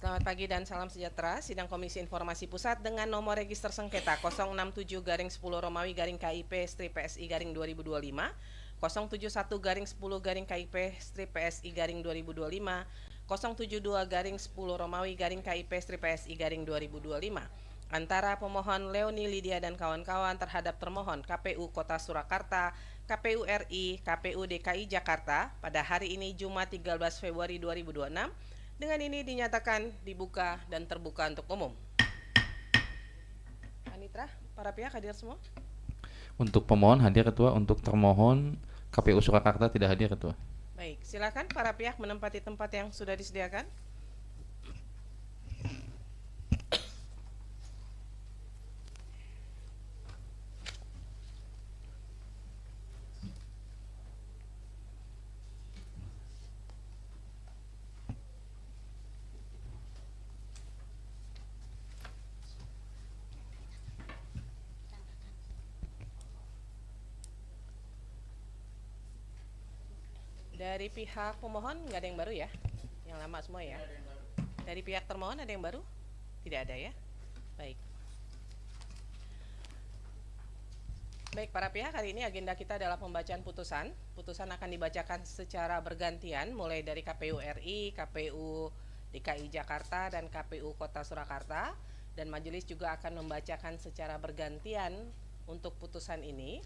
Selamat pagi dan salam sejahtera. Sidang Komisi Informasi Pusat dengan nomor register sengketa 067-10 Romawi garing KIP strip PSI garing 2025, 071 garing 10 garing KIP strip PSI garing 2025, 072 garing 10 Romawi garing KIP strip PSI garing 2025 antara pemohon Leoni Lydia dan kawan-kawan terhadap termohon KPU Kota Surakarta, KPU RI, KPU DKI Jakarta pada hari ini Jumat 13 Februari 2026. Dengan ini dinyatakan dibuka dan terbuka untuk umum. Panitra, para pihak hadir semua? Untuk pemohon hadir Ketua, untuk termohon KPU Surakarta tidak hadir Ketua. Baik, silakan para pihak menempati tempat yang sudah disediakan. Dari pihak pemohon nggak ada yang baru ya? Yang lama semua ya? Dari pihak termohon ada yang baru? Tidak ada ya? Baik. Baik para pihak, hari ini agenda kita adalah pembacaan putusan. Putusan akan dibacakan secara bergantian mulai dari KPU RI, KPU DKI Jakarta, dan KPU Kota Surakarta. Dan majelis juga akan membacakan secara bergantian untuk putusan ini.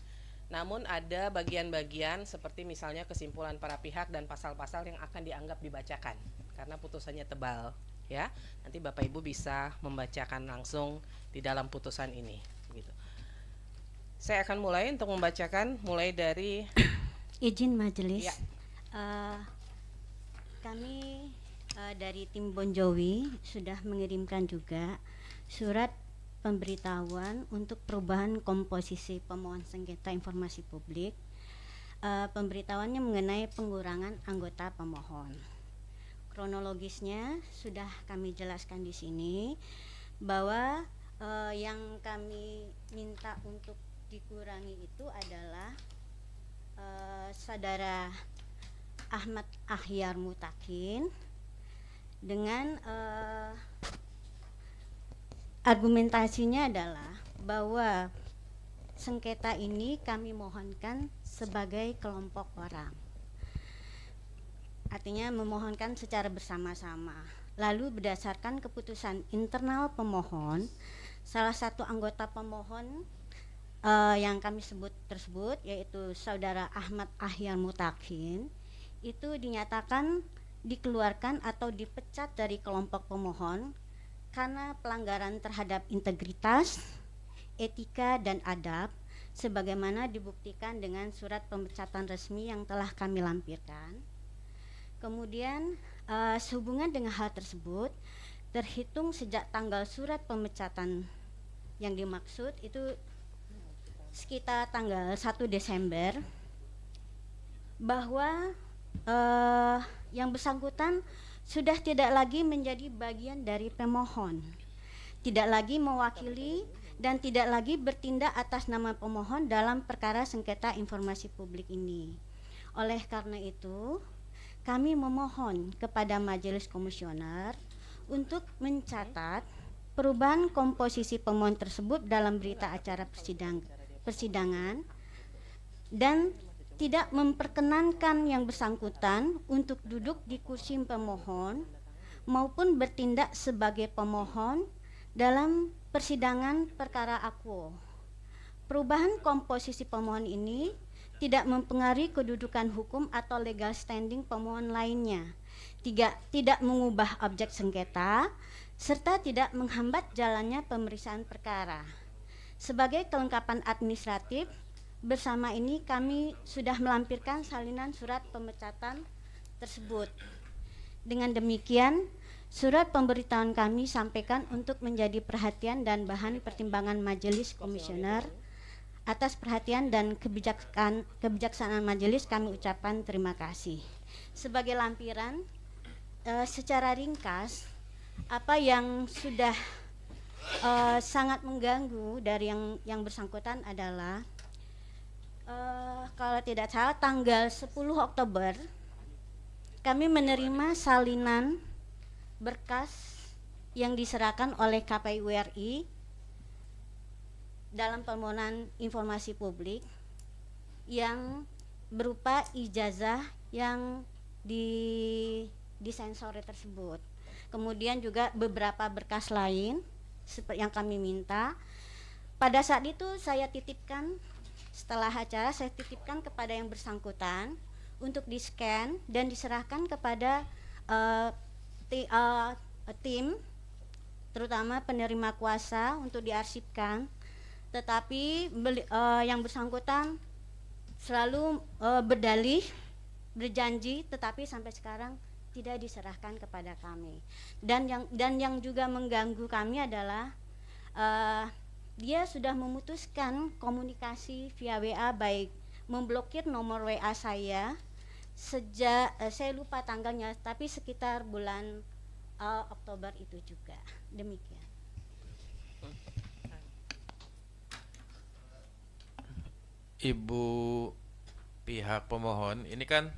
Namun ada bagian-bagian seperti misalnya kesimpulan para pihak dan pasal-pasal yang akan dianggap dibacakan karena putusannya tebal ya. Nanti Bapak Ibu bisa membacakan langsung di dalam putusan ini gitu. Saya akan mulai untuk membacakan mulai dari izin majelis. Ya. Kami dari tim Bonjowi sudah mengirimkan juga surat pemberitahuan untuk perubahan komposisi pemohon sengketa informasi publik. Pemberitahuannya mengenai pengurangan anggota pemohon. Kronologisnya sudah kami jelaskan di sini bahwa yang kami minta untuk dikurangi itu adalah saudara Ahmad Ahyar Mutakin dengan argumentasinya adalah bahwa sengketa ini kami mohonkan sebagai kelompok orang. Artinya memohonkan secara bersama-sama. Lalu berdasarkan keputusan internal pemohon, salah satu anggota pemohon yang kami sebut tersebut yaitu saudara Ahmad Ahyar Mutakin itu dinyatakan dikeluarkan atau dipecat dari kelompok pemohon karena pelanggaran terhadap integritas, etika, dan adab sebagaimana dibuktikan dengan surat pemecatan resmi yang telah kami lampirkan. Kemudian sehubungan dengan hal tersebut, terhitung sejak tanggal surat pemecatan yang dimaksud itu sekitar tanggal 1 Desember bahwa yang bersangkutan sudah tidak lagi menjadi bagian dari pemohon, tidak lagi mewakili dan tidak lagi bertindak atas nama pemohon dalam perkara sengketa informasi publik ini. Oleh karena itu, kami memohon kepada Majelis Komisioner untuk mencatat perubahan komposisi pemohon tersebut dalam berita acara persidangan dan tidak memperkenankan yang bersangkutan untuk duduk di kursi pemohon maupun bertindak sebagai pemohon dalam persidangan perkara akuo. Perubahan komposisi pemohon ini tidak mempengaruhi kedudukan hukum atau legal standing pemohon lainnya, tidak mengubah objek sengketa, serta tidak menghambat jalannya pemeriksaan perkara. Sebagai kelengkapan administratif, bersama ini kami sudah melampirkan salinan surat pemecatan tersebut. Dengan demikian, surat pemberitahuan kami sampaikan untuk menjadi perhatian dan bahan pertimbangan Majelis Komisioner. Atas perhatian dan kebijaksanaan majelis kami ucapkan terima kasih. Sebagai lampiran, secara ringkas, apa yang sudah sangat mengganggu dari yang bersangkutan adalah kalau tidak salah tanggal 10 Oktober kami menerima salinan berkas yang diserahkan oleh KPU RI dalam permohonan informasi publik yang berupa ijazah yang disensor tersebut. Kemudian juga beberapa berkas lain seperti yang kami minta. Pada saat itu saya titipkan, setelah acara saya titipkan kepada yang bersangkutan untuk di-scan dan diserahkan kepada tim, terutama penerima kuasa untuk diarsipkan. Tetapi yang bersangkutan selalu berdalih, berjanji, tetapi sampai sekarang tidak diserahkan kepada kami. Dan yang juga mengganggu kami adalah dia sudah memutuskan komunikasi via WA, baik memblokir nomor WA saya sejak saya lupa tanggalnya, tapi sekitar bulan Oktober itu juga. Demikian. Ibu pihak pemohon, ini kan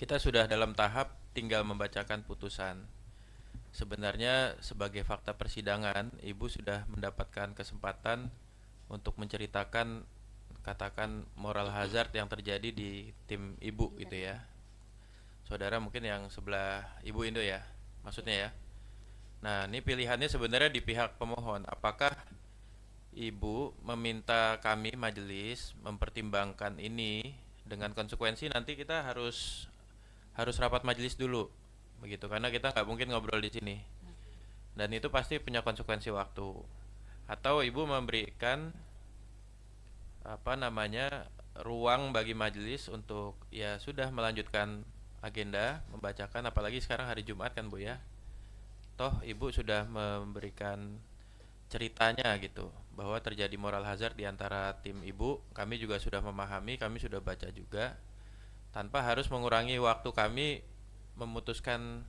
kita sudah dalam tahap tinggal membacakan putusan. Sebenarnya sebagai fakta persidangan, Ibu sudah mendapatkan kesempatan untuk menceritakan, katakan, moral hazard yang terjadi di tim Ibu gitu ya. Saudara mungkin yang sebelah Ibu Indo ya, maksudnya ya. Nah, ini pilihannya sebenarnya di pihak pemohon. Apakah Ibu meminta kami majelis mempertimbangkan ini dengan konsekuensi nanti kita harus rapat majelis dulu, begitu, karena kita nggak mungkin ngobrol di sini, dan itu pasti punya konsekuensi waktu. Atau Ibu memberikan ruang bagi majelis untuk ya sudah melanjutkan agenda, membacakan, apalagi sekarang hari Jumat kan Bu ya, toh Ibu sudah memberikan ceritanya gitu, bahwa terjadi moral hazard di antara tim Ibu. Kami juga sudah memahami, kami sudah baca juga, tanpa harus mengurangi waktu kami memutuskan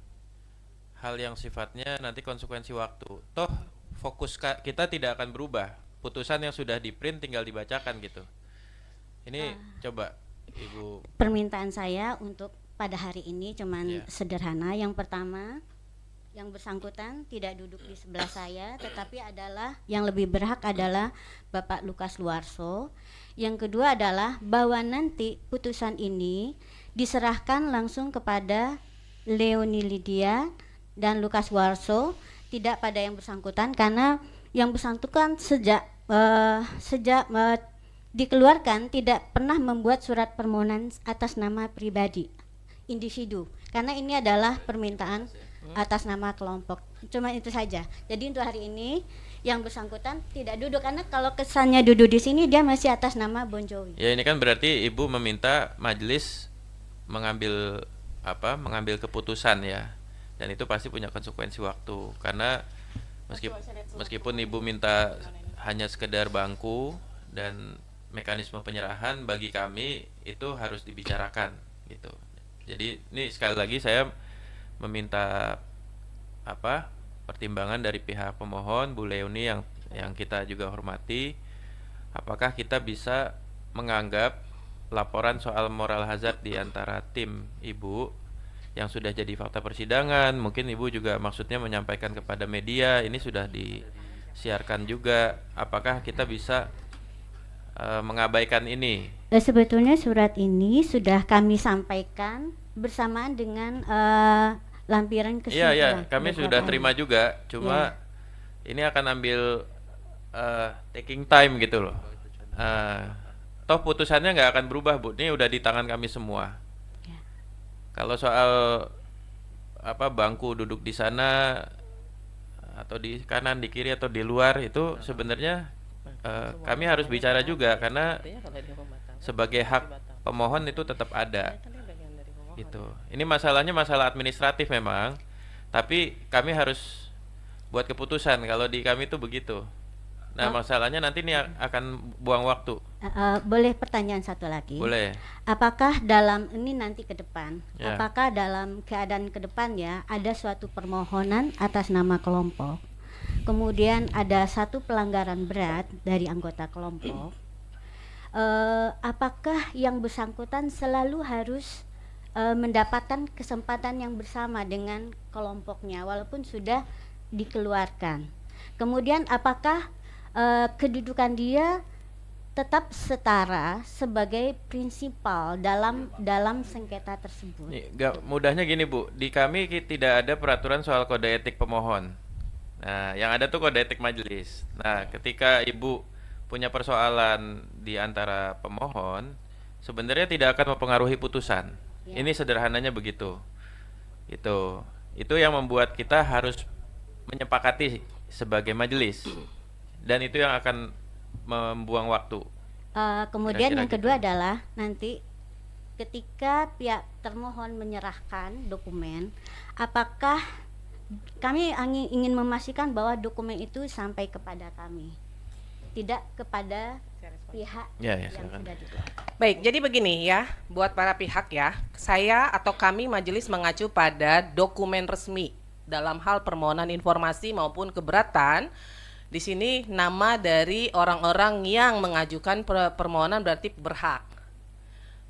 hal yang sifatnya nanti konsekuensi waktu. Toh fokus kita tidak akan berubah, putusan yang sudah di print tinggal dibacakan gitu. Ini coba Ibu. Permintaan saya untuk pada hari ini cuman sederhana. Yang pertama, yang bersangkutan tidak duduk di sebelah saya, tetapi adalah yang lebih berhak adalah Bapak Lukas Luarso. Yang kedua adalah bahwa nanti putusan ini diserahkan langsung kepada Leoni Lydia dan Lukas Luarso, tidak pada yang bersangkutan, karena yang bersangkutan sejak dikeluarkan tidak pernah membuat surat permohonan atas nama pribadi individu, karena ini adalah permintaan atas nama kelompok. Cuma itu saja. Jadi untuk hari ini yang bersangkutan tidak duduk, karena kalau kesannya duduk di sini dia masih atas nama Bon Jovi. Ya, ini kan berarti Ibu meminta majelis mengambil keputusan ya, dan itu pasti punya konsekuensi waktu, karena meskipun Ibu minta hanya sekedar bangku dan mekanisme penyerahan, bagi kami itu harus dibicarakan gitu. Jadi ini sekali lagi saya meminta pertimbangan dari pihak pemohon, Bu Leoni yang kita juga hormati. Apakah kita bisa menganggap laporan soal moral hazard di antara tim Ibu yang sudah jadi fakta persidangan, mungkin Ibu juga maksudnya menyampaikan kepada media, ini sudah disiarkan juga, apakah kita bisa mengabaikan ini? Sebetulnya surat ini sudah kami sampaikan bersamaan dengan lampiran kesimpulan. Iya, kami sudah terima juga, cuma ini akan ambil taking time gitu loh. Toh putusannya nggak akan berubah Bu, ini udah di tangan kami semua. Kalau soal bangku duduk di sana atau di kanan, di kiri atau di luar, itu sebenarnya kami harus bicara juga, karena sebagai hak pemohon itu tetap ada gitu. Ini masalahnya masalah administratif memang, tapi kami harus buat keputusan. Kalau di kami itu begitu. Nah, masalahnya nanti ini akan buang waktu. Boleh pertanyaan satu lagi? Boleh. Apakah dalam ini nanti ke depan, apakah dalam keadaan ke depan ya ada suatu permohonan atas nama kelompok, kemudian ada satu pelanggaran berat dari anggota kelompok, apakah yang bersangkutan selalu harus mendapatkan kesempatan yang bersama dengan kelompoknya walaupun sudah dikeluarkan. Kemudian apakah kedudukan dia tetap setara sebagai prinsipal dalam sengketa tersebut? Mudahnya gini Bu, di kami tidak ada peraturan soal kode etik pemohon. Nah, yang ada tuh kode etik majelis. Nah, ketika Ibu punya persoalan di antara pemohon, sebenarnya tidak akan mempengaruhi putusan. Ya. Ini sederhananya begitu. Itu yang membuat kita harus menyepakati sebagai majelis. Dan itu yang akan membuang waktu. Kemudian Kira-kira yang kedua gitu. adalah nanti ketika pihak termohon menyerahkan dokumen, apakah kami ingin memastikan bahwa dokumen itu sampai kepada kami, tidak kepada pihak Ya, yang silakan. sudah dikeluarkan. Baik, jadi begini ya, buat para pihak ya, saya atau kami majelis mengacu pada dokumen resmi dalam hal permohonan informasi maupun keberatan. Di sini nama dari orang-orang yang mengajukan permohonan berarti berhak.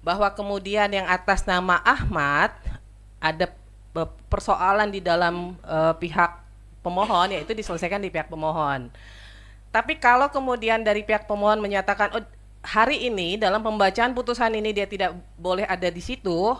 Bahwa kemudian yang atas nama Ahmad ada persoalan di dalam pihak pemohon, yaitu diselesaikan di pihak pemohon. Tapi kalau kemudian dari pihak pemohon menyatakan oh, hari ini dalam pembacaan putusan ini dia tidak boleh ada di situ,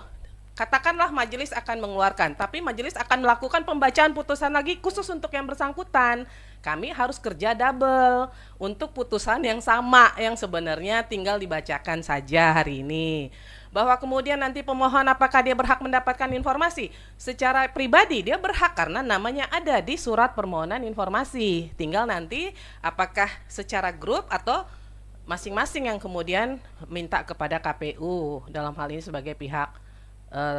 katakanlah majelis akan mengeluarkan, tapi majelis akan melakukan pembacaan putusan lagi khusus untuk yang bersangkutan. Kami harus kerja double untuk putusan yang sama yang sebenarnya tinggal dibacakan saja hari ini. Bahwa kemudian nanti pemohon apakah dia berhak mendapatkan informasi? Secara pribadi dia berhak karena namanya ada di surat permohonan informasi. Tinggal nanti apakah secara grup atau masing-masing yang kemudian minta kepada KPU dalam hal ini sebagai pihak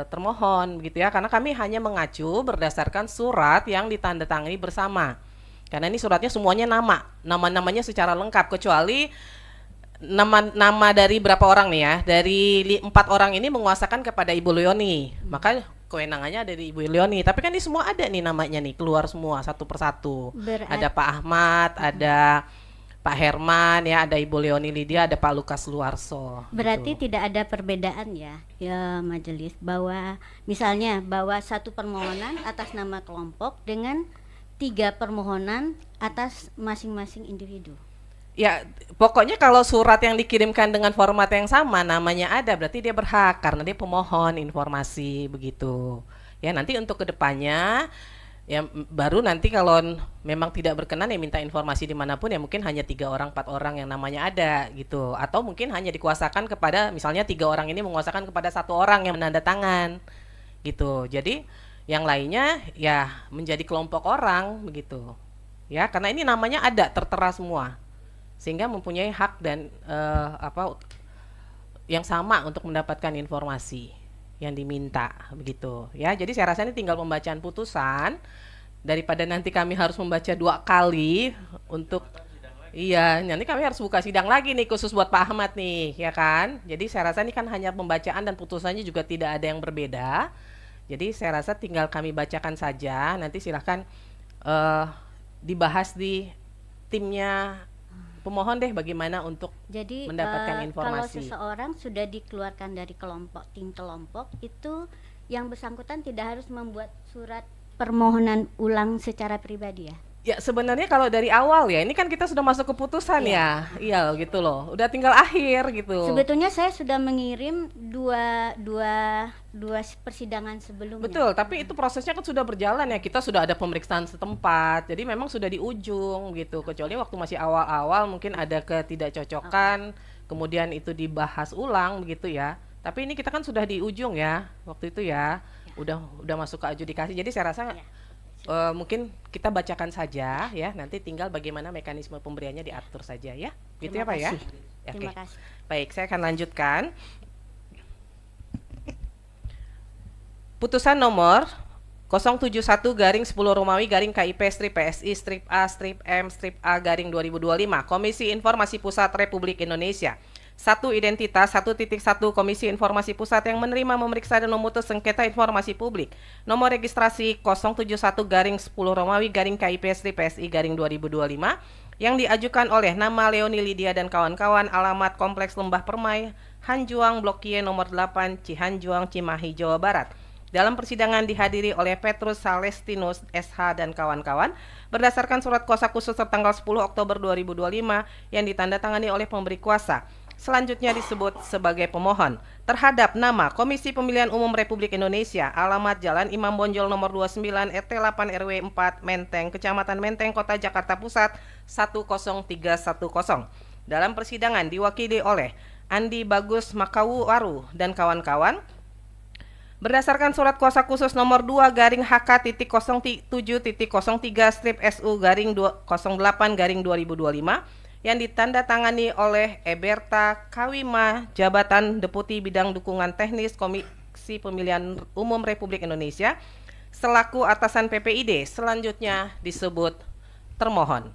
termohon begitu ya, karena kami hanya mengacu berdasarkan surat yang ditandatangani bersama. Karena ini suratnya semuanya nama-namanya secara lengkap kecuali nama dari berapa orang nih ya, dari 4 orang ini menguasakan kepada Ibu Leoni, maka kewenangannya ada di Ibu Leoni. Tapi kan ini semua ada nih namanya nih, keluar semua satu persatu. Ada Pak Ahmad, ada Pak Herman ya, ada Ibu Leoni Lydia, ada Pak Lukas Luarso. Berarti gitu. tidak ada perbedaan ya majelis, bahwa misalnya bahwa satu permohonan atas nama kelompok dengan 3 permohonan atas masing-masing individu. Ya, pokoknya kalau surat yang dikirimkan dengan format yang sama, namanya ada, berarti dia berhak karena dia pemohon informasi begitu. Ya, nanti untuk kedepannya, ya baru nanti kalau memang tidak berkenan ya minta informasi dimanapun ya mungkin hanya 3 orang, 4 orang yang namanya ada gitu. Atau mungkin hanya dikuasakan kepada, misalnya 3 orang ini menguasakan kepada 1 orang yang menandatangan gitu. Jadi yang lainnya ya menjadi kelompok orang begitu. Ya, karena ini namanya ada, tertera semua. Sehingga mempunyai hak dan yang sama untuk mendapatkan informasi yang diminta begitu ya. Jadi saya rasa ini tinggal pembacaan putusan daripada nanti kami harus membaca 2 kali untuk nanti kami harus buka sidang lagi nih khusus buat Pak Ahmad nih ya kan. Jadi saya rasa ini kan hanya pembacaan dan putusannya juga tidak ada yang berbeda. Jadi saya rasa tinggal kami bacakan saja, nanti silahkan dibahas di timnya pemohon deh bagaimana untuk Jadi mendapatkan kalau informasi. seseorang sudah dikeluarkan dari tim kelompok, itu yang bersangkutan tidak harus membuat surat permohonan ulang secara pribadi ya? Ya sebenarnya kalau dari awal ya, ini kan kita sudah masuk keputusan ya, iya gitu loh, udah tinggal akhir gitu. Sebetulnya saya sudah mengirim dua persidangan sebelumnya. Betul, tapi itu prosesnya kan sudah berjalan ya, kita sudah ada pemeriksaan setempat, jadi memang sudah di ujung gitu. Kecuali waktu masih awal-awal mungkin ada ketidakcocokan, kemudian itu dibahas ulang begitu ya. Tapi ini kita kan sudah di ujung ya, waktu itu ya, udah masuk ke adjudikasi. Jadi saya rasa mungkin kita bacakan saja ya, nanti tinggal bagaimana mekanisme pemberiannya diatur saja ya, gitu ya Pak ya. Terima kasih. Baik, saya akan lanjutkan. Putusan nomor 071/10 Romawi KIP strip PSI strip A strip M strip A garing 2025 Komisi Informasi Pusat Republik Indonesia. 1 identitas 1.1 Komisi Informasi Pusat yang menerima, memeriksa dan memutus sengketa informasi publik. Nomor registrasi 071/10 Romawi KIP strip PSI garing 2025 yang diajukan oleh nama Leoni Lydia dan kawan-kawan, alamat Kompleks Lembah Permai, Hanjuang Blok Y nomor 8 Cihanjuang, Cimahi, Jawa Barat. Dalam persidangan dihadiri oleh Petrus Salestinus SH dan kawan-kawan berdasarkan surat kuasa khusus tertanggal 10 Oktober 2025 yang ditandatangani oleh pemberi kuasa. Selanjutnya disebut sebagai pemohon terhadap nama Komisi Pemilihan Umum Republik Indonesia, alamat Jalan Imam Bonjol nomor 29 RT 8 RW 4 Menteng, Kecamatan Menteng, Kota Jakarta Pusat 10310. Dalam persidangan diwakili oleh Andi Bagus Makawuwaru dan kawan-kawan berdasarkan surat kuasa khusus nomor 2-HK.07-SU-08-2025 yang ditandatangani oleh Eberta Kawima, jabatan Deputi Bidang Dukungan Teknis Komisi Pemilihan Umum Republik Indonesia, selaku atasan PPID. Selanjutnya disebut termohon.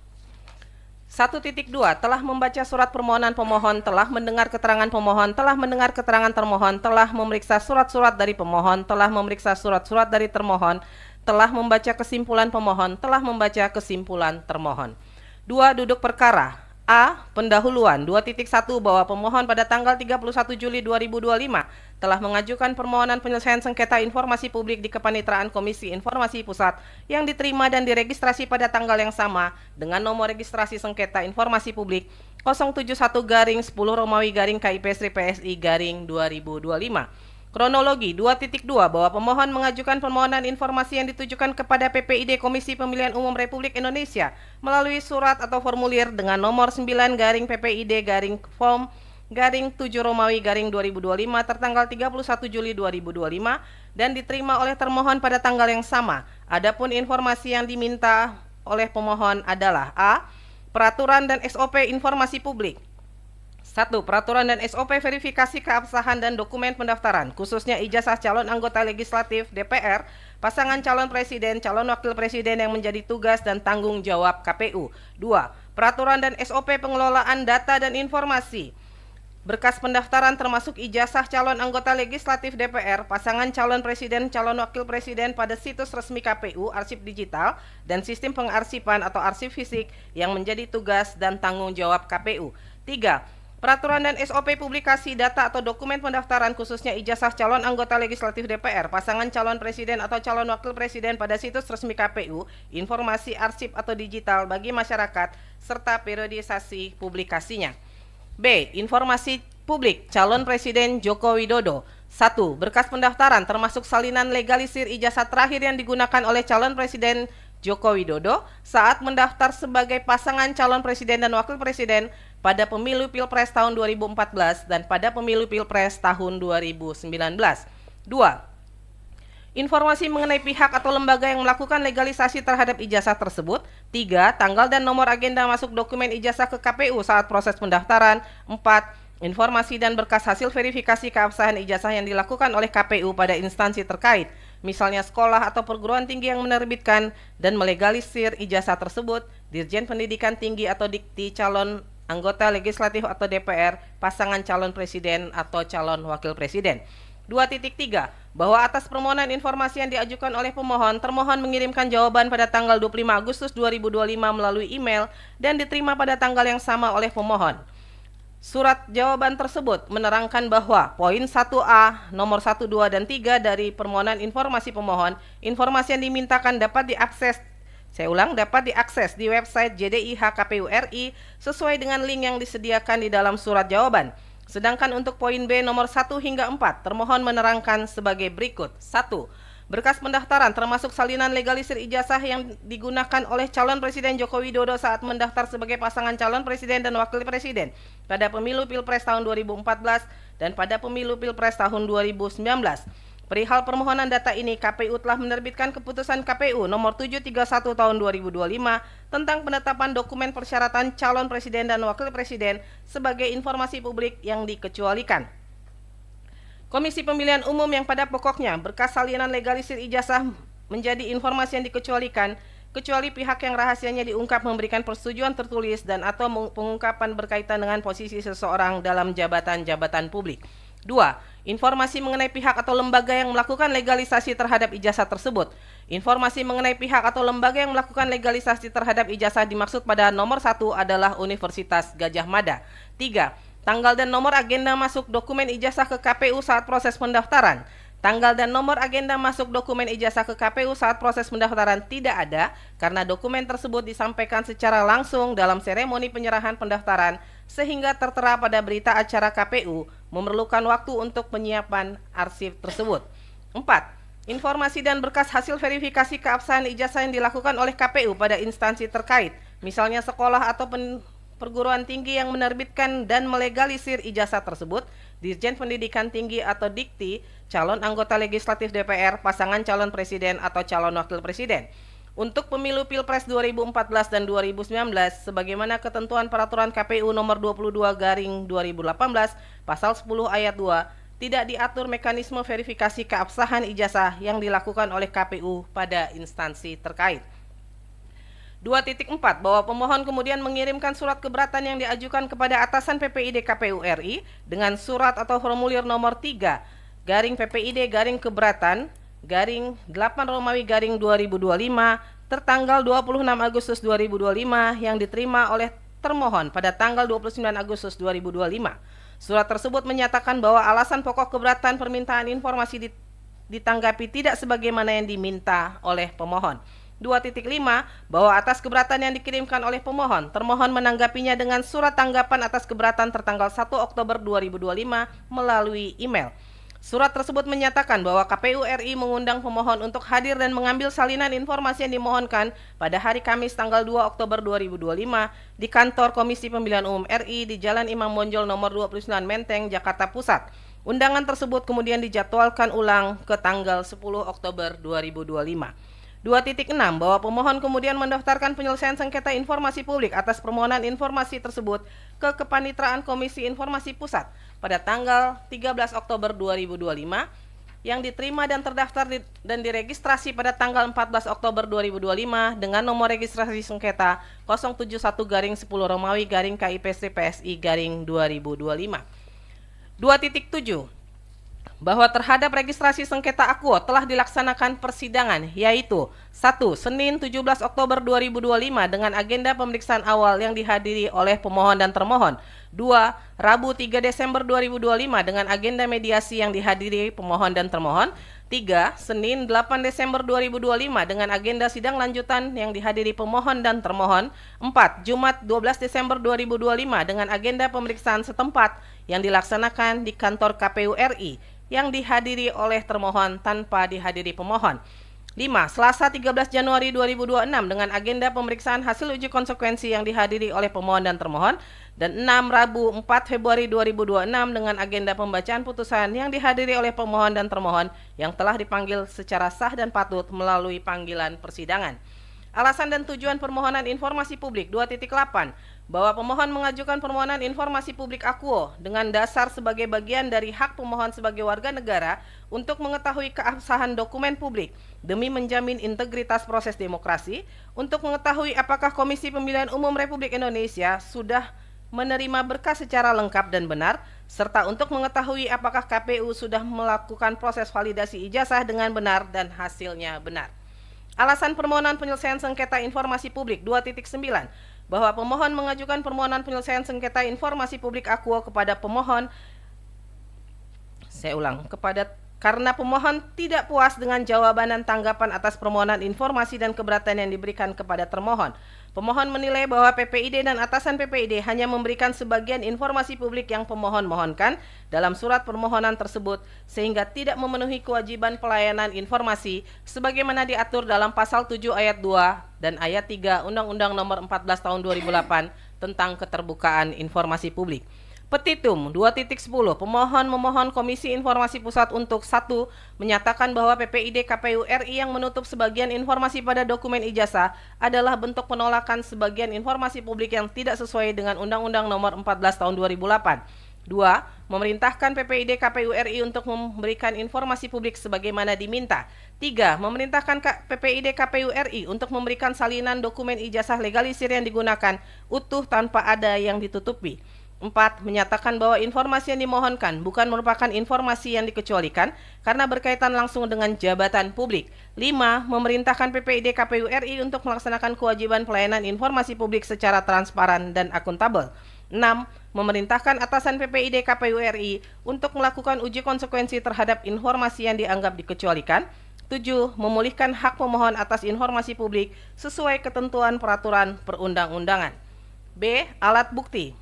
1.2 telah membaca surat permohonan pemohon, telah mendengar keterangan pemohon, telah mendengar keterangan termohon, telah memeriksa surat-surat dari pemohon, telah memeriksa surat-surat dari termohon, telah membaca kesimpulan pemohon, telah membaca kesimpulan termohon. 2. Duduk perkara. A. Pendahuluan. 2.1 bahwa pemohon pada tanggal 31 Juli 2025 telah mengajukan permohonan penyelesaian sengketa informasi publik di Kepanitraan Komisi Informasi Pusat yang diterima dan diregistrasi pada tanggal yang sama dengan nomor registrasi sengketa informasi publik 071-10-KIP-PSI-2025. Kronologi 2.2 bahwa pemohon mengajukan permohonan informasi yang ditujukan kepada PPID Komisi Pemilihan Umum Republik Indonesia melalui surat atau formulir dengan nomor 9-PPID-Form-7-2025 tertanggal 31 Juli 2025 dan diterima oleh termohon pada tanggal yang sama. Adapun informasi yang diminta oleh pemohon adalah A. Peraturan dan SOP informasi publik. 1. Peraturan dan SOP verifikasi keabsahan dan dokumen pendaftaran, khususnya ijazah calon anggota legislatif DPR, pasangan calon presiden, calon wakil presiden yang menjadi tugas dan tanggung jawab KPU. 2. Peraturan dan SOP pengelolaan data dan informasi, berkas pendaftaran termasuk ijazah calon anggota legislatif DPR, pasangan calon presiden, calon wakil presiden pada situs resmi KPU, arsip digital, dan sistem pengarsipan atau arsip fisik yang menjadi tugas dan tanggung jawab KPU. 3. Peraturan dan SOP publikasi data atau dokumen pendaftaran khususnya ijazah calon anggota legislatif DPR, pasangan calon presiden atau calon wakil presiden pada situs resmi KPU, informasi arsip atau digital bagi masyarakat, serta periodisasi publikasinya. B. Informasi publik calon presiden Joko Widodo. 1. Berkas pendaftaran termasuk salinan legalisir ijazah terakhir yang digunakan oleh calon presiden Joko Widodo saat mendaftar sebagai pasangan calon presiden dan wakil presiden pada pemilu Pilpres tahun 2014 dan pada pemilu Pilpres tahun 2019. 2. Informasi mengenai pihak atau lembaga yang melakukan legalisasi terhadap ijazah tersebut. 3. Tanggal dan nomor agenda masuk dokumen ijazah ke KPU saat proses pendaftaran. 4. Informasi dan berkas hasil verifikasi keabsahan ijazah yang dilakukan oleh KPU pada instansi terkait, misalnya sekolah atau perguruan tinggi yang menerbitkan dan melegalisir ijazah tersebut, Dirjen Pendidikan Tinggi atau Dikti calon anggota legislatif atau DPR, pasangan calon presiden atau calon wakil presiden. 2.3 bahwa atas permohonan informasi yang diajukan oleh pemohon, termohon mengirimkan jawaban pada tanggal 25 Agustus 2025 melalui email dan diterima pada tanggal yang sama oleh pemohon. Surat jawaban tersebut menerangkan bahwa poin 1A, nomor 1, 2, dan 3 dari permohonan informasi pemohon, informasi yang dimintakan dapat diakses di website JDIH KPU RI sesuai dengan link yang disediakan di dalam surat jawaban. Sedangkan untuk poin B nomor 1 hingga 4, termohon menerangkan sebagai berikut. 1. Berkas pendaftaran termasuk salinan legalisir ijazah yang digunakan oleh calon presiden Joko Widodo saat mendaftar sebagai pasangan calon presiden dan wakil presiden pada pemilu Pilpres tahun 2014 dan pada pemilu Pilpres tahun 2019. Perihal permohonan data ini, KPU telah menerbitkan keputusan KPU nomor 731 tahun 2025 tentang penetapan dokumen persyaratan calon presiden dan wakil presiden sebagai informasi publik yang dikecualikan. Komisi Pemilihan Umum yang pada pokoknya berkas salinan legalisir ijazah menjadi informasi yang dikecualikan, kecuali pihak yang rahasianya diungkap memberikan persetujuan tertulis dan atau pengungkapan berkaitan dengan posisi seseorang dalam jabatan-jabatan publik. 2. Informasi mengenai pihak atau lembaga yang melakukan legalisasi terhadap ijazah tersebut. Informasi mengenai pihak atau lembaga yang melakukan legalisasi terhadap ijazah dimaksud pada nomor 1 adalah Universitas Gadjah Mada. 3. Tanggal dan nomor agenda masuk dokumen ijazah ke KPU saat proses pendaftaran. Tanggal dan nomor agenda masuk dokumen ijazah ke KPU saat proses pendaftaran tidak ada karena dokumen tersebut disampaikan secara langsung dalam seremoni penyerahan pendaftaran sehingga tertera pada berita acara KPU memerlukan waktu untuk penyiapan arsip tersebut. 4. Informasi dan berkas hasil verifikasi keabsahan ijazah yang dilakukan oleh KPU pada instansi terkait, misalnya sekolah atau perguruan tinggi yang menerbitkan dan melegalisir ijazah tersebut, Dirjen Pendidikan Tinggi atau Dikti, calon anggota legislatif DPR, pasangan calon presiden atau calon wakil presiden. Untuk pemilu Pilpres 2014 dan 2019, sebagaimana ketentuan peraturan KPU nomor 22/2018, pasal 10 ayat 2, tidak diatur mekanisme verifikasi keabsahan ijazah yang dilakukan oleh KPU pada instansi terkait. 2.4 bahwa pemohon kemudian mengirimkan surat keberatan yang diajukan kepada atasan PPID KPU RI dengan surat atau formulir nomor 3 garing PPID garing keberatan garing 8 Romawi garing 2025 tertanggal 26 Agustus 2025 yang diterima oleh termohon pada tanggal 29 Agustus 2025. Surat tersebut menyatakan bahwa alasan pokok keberatan permintaan informasi ditanggapi tidak sebagaimana yang diminta oleh pemohon. 2.5 bahwa atas keberatan yang dikirimkan oleh pemohon, termohon menanggapinya dengan surat tanggapan atas keberatan tertanggal 1 Oktober 2025 melalui email. Surat tersebut menyatakan bahwa KPU RI mengundang pemohon untuk hadir dan mengambil salinan informasi yang dimohonkan pada hari Kamis tanggal 2 Oktober 2025 di kantor Komisi Pemilihan Umum RI di Jalan Imam Bonjol nomor 29 Menteng, Jakarta Pusat. Undangan tersebut kemudian dijadwalkan ulang ke tanggal 10 Oktober 2025. 2.6 bahwa pemohon kemudian mendaftarkan penyelesaian sengketa informasi publik atas permohonan informasi tersebut ke Kepanitraan Komisi Informasi Pusat pada tanggal 13 Oktober 2025 yang diterima dan terdaftar dan diregistrasi pada tanggal 14 Oktober 2025 dengan nomor registrasi sengketa 071-10 Romawi garing KIPC PSI garing 2025. 2.7 bahwa terhadap registrasi sengketa akuo telah dilaksanakan persidangan, yaitu 1. Senin 17 Oktober 2025 dengan agenda pemeriksaan awal yang dihadiri oleh pemohon dan termohon. 2. Rabu 3 Desember 2025 dengan agenda mediasi yang dihadiri pemohon dan termohon. 3. Senin 8 Desember 2025 dengan agenda sidang lanjutan yang dihadiri pemohon dan termohon. 4. Jumat 12 Desember 2025 dengan agenda pemeriksaan setempat yang dilaksanakan di kantor KPU RI yang dihadiri oleh termohon tanpa dihadiri pemohon. 5. Selasa 13 Januari 2026 dengan agenda pemeriksaan hasil uji konsekuensi yang dihadiri oleh pemohon dan termohon. Dan 6. Rabu 4 Februari 2026 dengan agenda pembacaan putusan yang dihadiri oleh pemohon dan termohon yang telah dipanggil secara sah dan patut melalui panggilan persidangan. Alasan dan tujuan permohonan informasi publik 2.8 bahwa pemohon mengajukan permohonan informasi publik akuo dengan dasar sebagai bagian dari hak pemohon sebagai warga negara untuk mengetahui keabsahan dokumen publik demi menjamin integritas proses demokrasi, untuk mengetahui apakah Komisi Pemilihan Umum Republik Indonesia sudah menerima berkas secara lengkap dan benar, serta untuk mengetahui apakah KPU sudah melakukan proses validasi ijazah dengan benar dan hasilnya benar. Alasan permohonan penyelesaian sengketa informasi publik 2.9 bahwa pemohon mengajukan permohonan penyelesaian sengketa informasi publik akuo kepada pemohon karena pemohon tidak puas dengan jawaban dan tanggapan atas permohonan informasi dan keberatan yang diberikan kepada termohon. Pemohon menilai bahwa PPID dan atasan PPID hanya memberikan sebagian informasi publik yang pemohon mohonkan dalam surat permohonan tersebut sehingga tidak memenuhi kewajiban pelayanan informasi sebagaimana diatur dalam pasal 7 ayat 2 dan ayat 3 Undang-Undang Nomor 14 Tahun 2008 tentang keterbukaan informasi publik. Petitum 2.10 pemohon memohon Komisi Informasi Pusat untuk 1. Menyatakan bahwa PPID KPU RI yang menutup sebagian informasi pada dokumen ijazah adalah bentuk penolakan sebagian informasi publik yang tidak sesuai dengan Undang-Undang Nomor 14 Tahun 2008. 2. Memerintahkan PPID KPU RI untuk memberikan informasi publik sebagaimana diminta. 3. Memerintahkan PPID KPU RI untuk memberikan salinan dokumen ijazah legalisir yang digunakan utuh tanpa ada yang ditutupi. 4. Menyatakan bahwa informasi yang dimohonkan bukan merupakan informasi yang dikecualikan karena berkaitan langsung dengan jabatan publik. 5. Memerintahkan PPID KPU RI untuk melaksanakan kewajiban pelayanan informasi publik secara transparan dan akuntabel. 6. Memerintahkan atasan PPID KPU RI untuk melakukan uji konsekuensi terhadap informasi yang dianggap dikecualikan. 7. Memulihkan hak pemohon atas informasi publik sesuai ketentuan peraturan perundang-undangan. B. Alat bukti.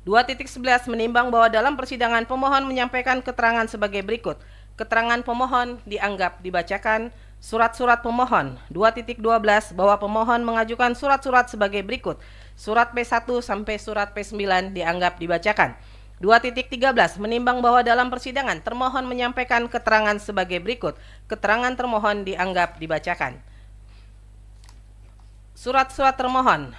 2.11 menimbang bahwa dalam persidangan pemohon menyampaikan keterangan sebagai berikut. Keterangan pemohon dianggap dibacakan. Surat-surat pemohon. 2.12 bahwa pemohon mengajukan surat-surat sebagai berikut. Surat P1 sampai surat P9 dianggap dibacakan. 2.13 menimbang bahwa dalam persidangan termohon menyampaikan keterangan sebagai berikut. Keterangan termohon dianggap dibacakan. Surat-surat termohon.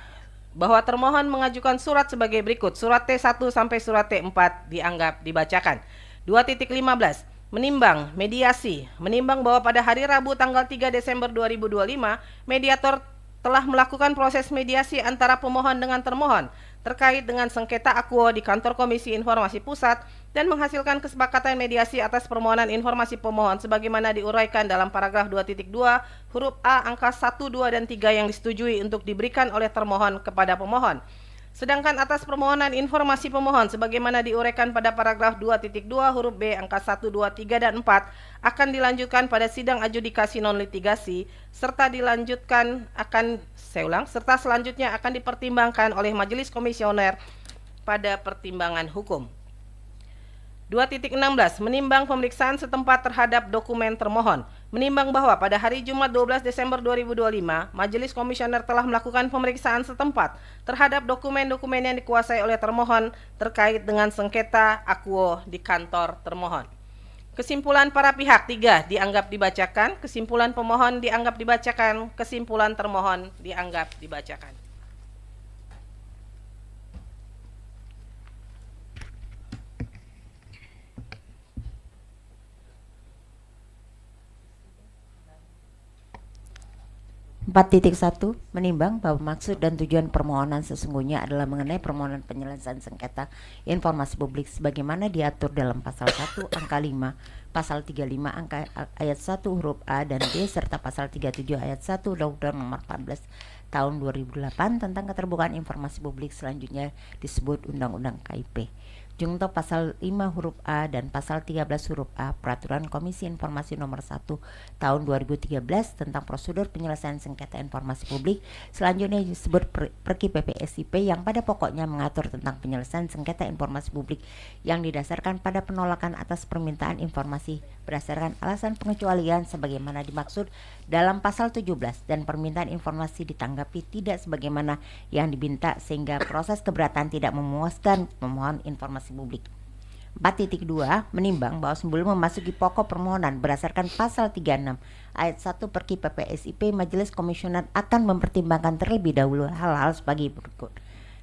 Bahwa termohon mengajukan surat sebagai berikut. Surat T1 sampai surat T4 dianggap dibacakan. 2.15 menimbang mediasi. Menimbang bahwa pada hari Rabu tanggal 3 Desember 2025, mediator telah melakukan proses mediasi antara pemohon dengan termohon terkait dengan sengketa akuo di kantor Komisi Informasi Pusat dan menghasilkan kesepakatan mediasi atas permohonan informasi pemohon sebagaimana diuraikan dalam paragraf 2.2 huruf A angka 1, 2, dan 3 yang disetujui untuk diberikan oleh termohon kepada pemohon. Sedangkan atas permohonan informasi pemohon sebagaimana diuraikan pada paragraf 2.2 huruf B angka 1, 2, 3, dan 4 akan dilanjutkan pada sidang adjudikasi non litigasi serta serta selanjutnya akan dipertimbangkan oleh majelis komisioner pada pertimbangan hukum. 2.16 menimbang pemeriksaan setempat terhadap dokumen termohon. Menimbang bahwa pada hari Jumat 12 Desember 2025, Majelis Komisioner telah melakukan pemeriksaan setempat terhadap dokumen-dokumen yang dikuasai oleh termohon terkait dengan sengketa akuo di kantor termohon. Kesimpulan para pihak 3 dianggap dibacakan, kesimpulan pemohon dianggap dibacakan, kesimpulan termohon dianggap dibacakan. (4.1) Menimbang bahwa maksud dan tujuan permohonan sesungguhnya adalah mengenai permohonan penyelesaian sengketa informasi publik sebagaimana diatur dalam pasal 1 angka 5, pasal 35 angka ayat 1 huruf A dan B serta pasal 37 ayat 1 Undang-Undang Nomor 14 Tahun 2008 tentang keterbukaan informasi publik, selanjutnya disebut Undang-Undang KIP. Junto pasal 5 huruf A dan pasal 13 huruf A Peraturan Komisi Informasi Nomor 1 Tahun 2013 tentang prosedur penyelesaian sengketa informasi publik, selanjutnya disebut Perki PPSIP, yang pada pokoknya mengatur tentang penyelesaian sengketa informasi publik yang didasarkan pada penolakan atas permintaan informasi berdasarkan alasan pengecualian sebagaimana dimaksud dalam pasal 17 dan permintaan informasi ditanggapi tidak sebagaimana yang diminta sehingga proses keberatan tidak memuaskan pemohon informasi publik. 4.2 menimbang bahwa sebelum memasuki pokok permohonan berdasarkan pasal 36 ayat 1 Perki PPSIP, Majelis Komisioner akan mempertimbangkan terlebih dahulu hal-hal sebagai berikut.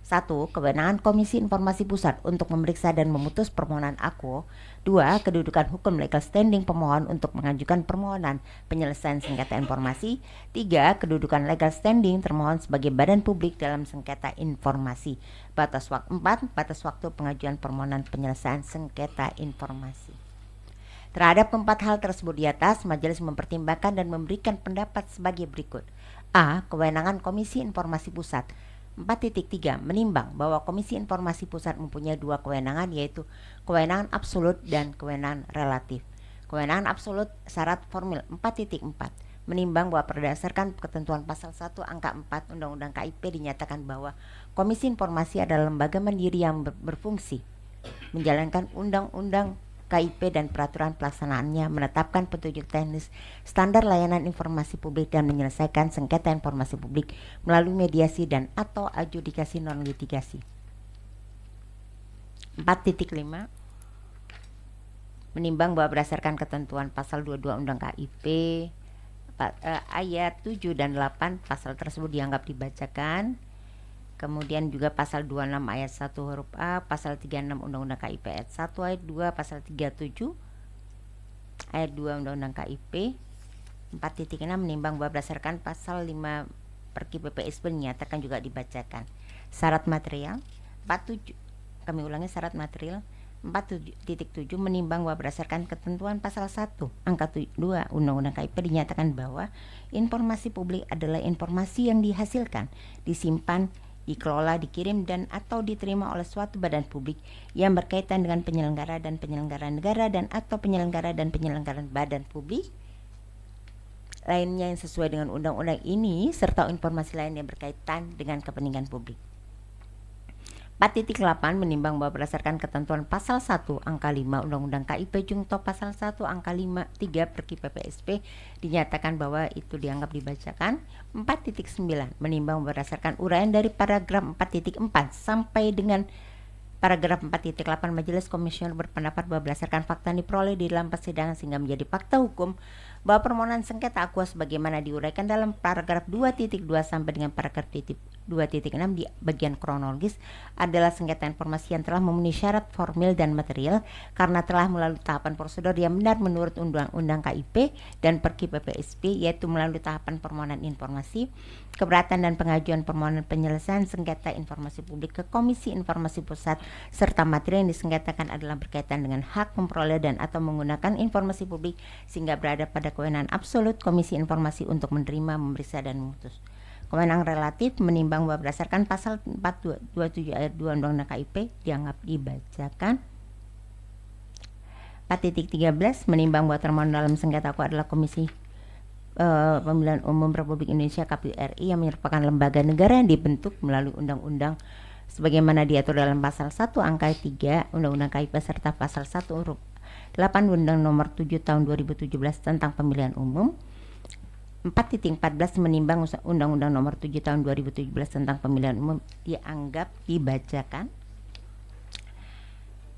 1. Kewenangan Komisi Informasi Pusat untuk memeriksa dan memutus permohonan akuo. 2. Kedudukan hukum legal standing pemohon untuk mengajukan permohonan penyelesaian sengketa informasi. 3. Kedudukan legal standing termohon sebagai badan publik dalam sengketa informasi. 4. Batas waktu pengajuan permohonan penyelesaian sengketa informasi. Terhadap keempat hal tersebut di atas, majelis mempertimbangkan dan memberikan pendapat sebagai berikut. A. Kewenangan Komisi Informasi Pusat. 4.3 menimbang bahwa Komisi Informasi Pusat mempunyai dua kewenangan, yaitu kewenangan absolut dan kewenangan relatif. Kewenangan absolut syarat formil. 4.4 menimbang bahwa berdasarkan ketentuan pasal 1 angka 4 Undang-Undang KIP dinyatakan bahwa Komisi Informasi adalah lembaga mandiri yang berfungsi menjalankan undang-undang KIP dan peraturan pelaksanaannya, menetapkan petunjuk teknis, standar layanan informasi publik, dan menyelesaikan sengketa informasi publik melalui mediasi dan atau adjudikasi non litigasi. 4.5 menimbang bahwa berdasarkan ketentuan pasal 22 Undang KIP ayat 7 dan 8 pasal tersebut dianggap dibacakan. Kemudian juga pasal 26 ayat 1 huruf A, pasal 36 Undang-Undang KIP ayat 1 ayat 2, pasal 37 ayat 2 Undang-Undang KIP. 4.6 menimbang bahwa berdasarkan pasal 5 Perki PPSIP dinyatakan juga dibacakan. Syarat material. 47 kami ulangi syarat material. 4.7 menimbang bahwa berdasarkan ketentuan pasal 1 angka 2 Undang-Undang KIP dinyatakan bahwa informasi publik adalah informasi yang dihasilkan, disimpan, dikelola, dikirim dan atau diterima oleh suatu badan publik yang berkaitan dengan penyelenggara negara dan atau penyelenggara badan publik lainnya yang sesuai dengan undang-undang ini serta informasi lain yang berkaitan dengan kepentingan publik. 4.8 menimbang bahwa berdasarkan ketentuan pasal 1 angka 5 Undang-Undang KIP Jungto pasal 1 angka 5 3 Perki PPSP dinyatakan bahwa itu dianggap dibacakan. 4.9 menimbang berdasarkan uraian dari paragraf 4.4 sampai dengan paragraf 4.8 Majelis Komisioner berpendapat bahwa berdasarkan fakta yang diperoleh di dalam persidangan sehingga menjadi fakta hukum bahwa permohonan sengketa aqua sebagaimana diuraikan dalam paragraf 2.2 sampai dengan paragraf 2.6 di bagian kronologis adalah sengketa informasi yang telah memenuhi syarat formil dan material karena telah melalui tahapan prosedur yang benar menurut Undang-Undang KIP dan Perki PPSP, yaitu melalui tahapan permohonan informasi, keberatan dan pengajuan permohonan penyelesaian sengketa informasi publik ke Komisi Informasi Pusat, serta materi yang disengketakan adalah berkaitan dengan hak memperoleh dan atau menggunakan informasi publik sehingga berada pada kewenangan absolut Komisi Informasi untuk menerima, memeriksa dan memutus. Kewenangan relatif menimbang bahwa berdasarkan pasal 427 ayat 2 Undang-Undang KIP dianggap dibacakan. 4.13 menimbang bahwa termohon dalam sengketa aqua adalah Komisi Pemilihan Umum Republik Indonesia KPU RI yang merupakan lembaga negara yang dibentuk melalui undang-undang sebagaimana diatur dalam pasal 1 angka 3 Undang-Undang KIP serta pasal 1 huruf 8 Undang Nomor 7 Tahun 2017 tentang Pemilihan Umum. 4.14 menimbang Undang-Undang Nomor 7 Tahun 2017 tentang Pemilihan Umum dianggap dibacakan.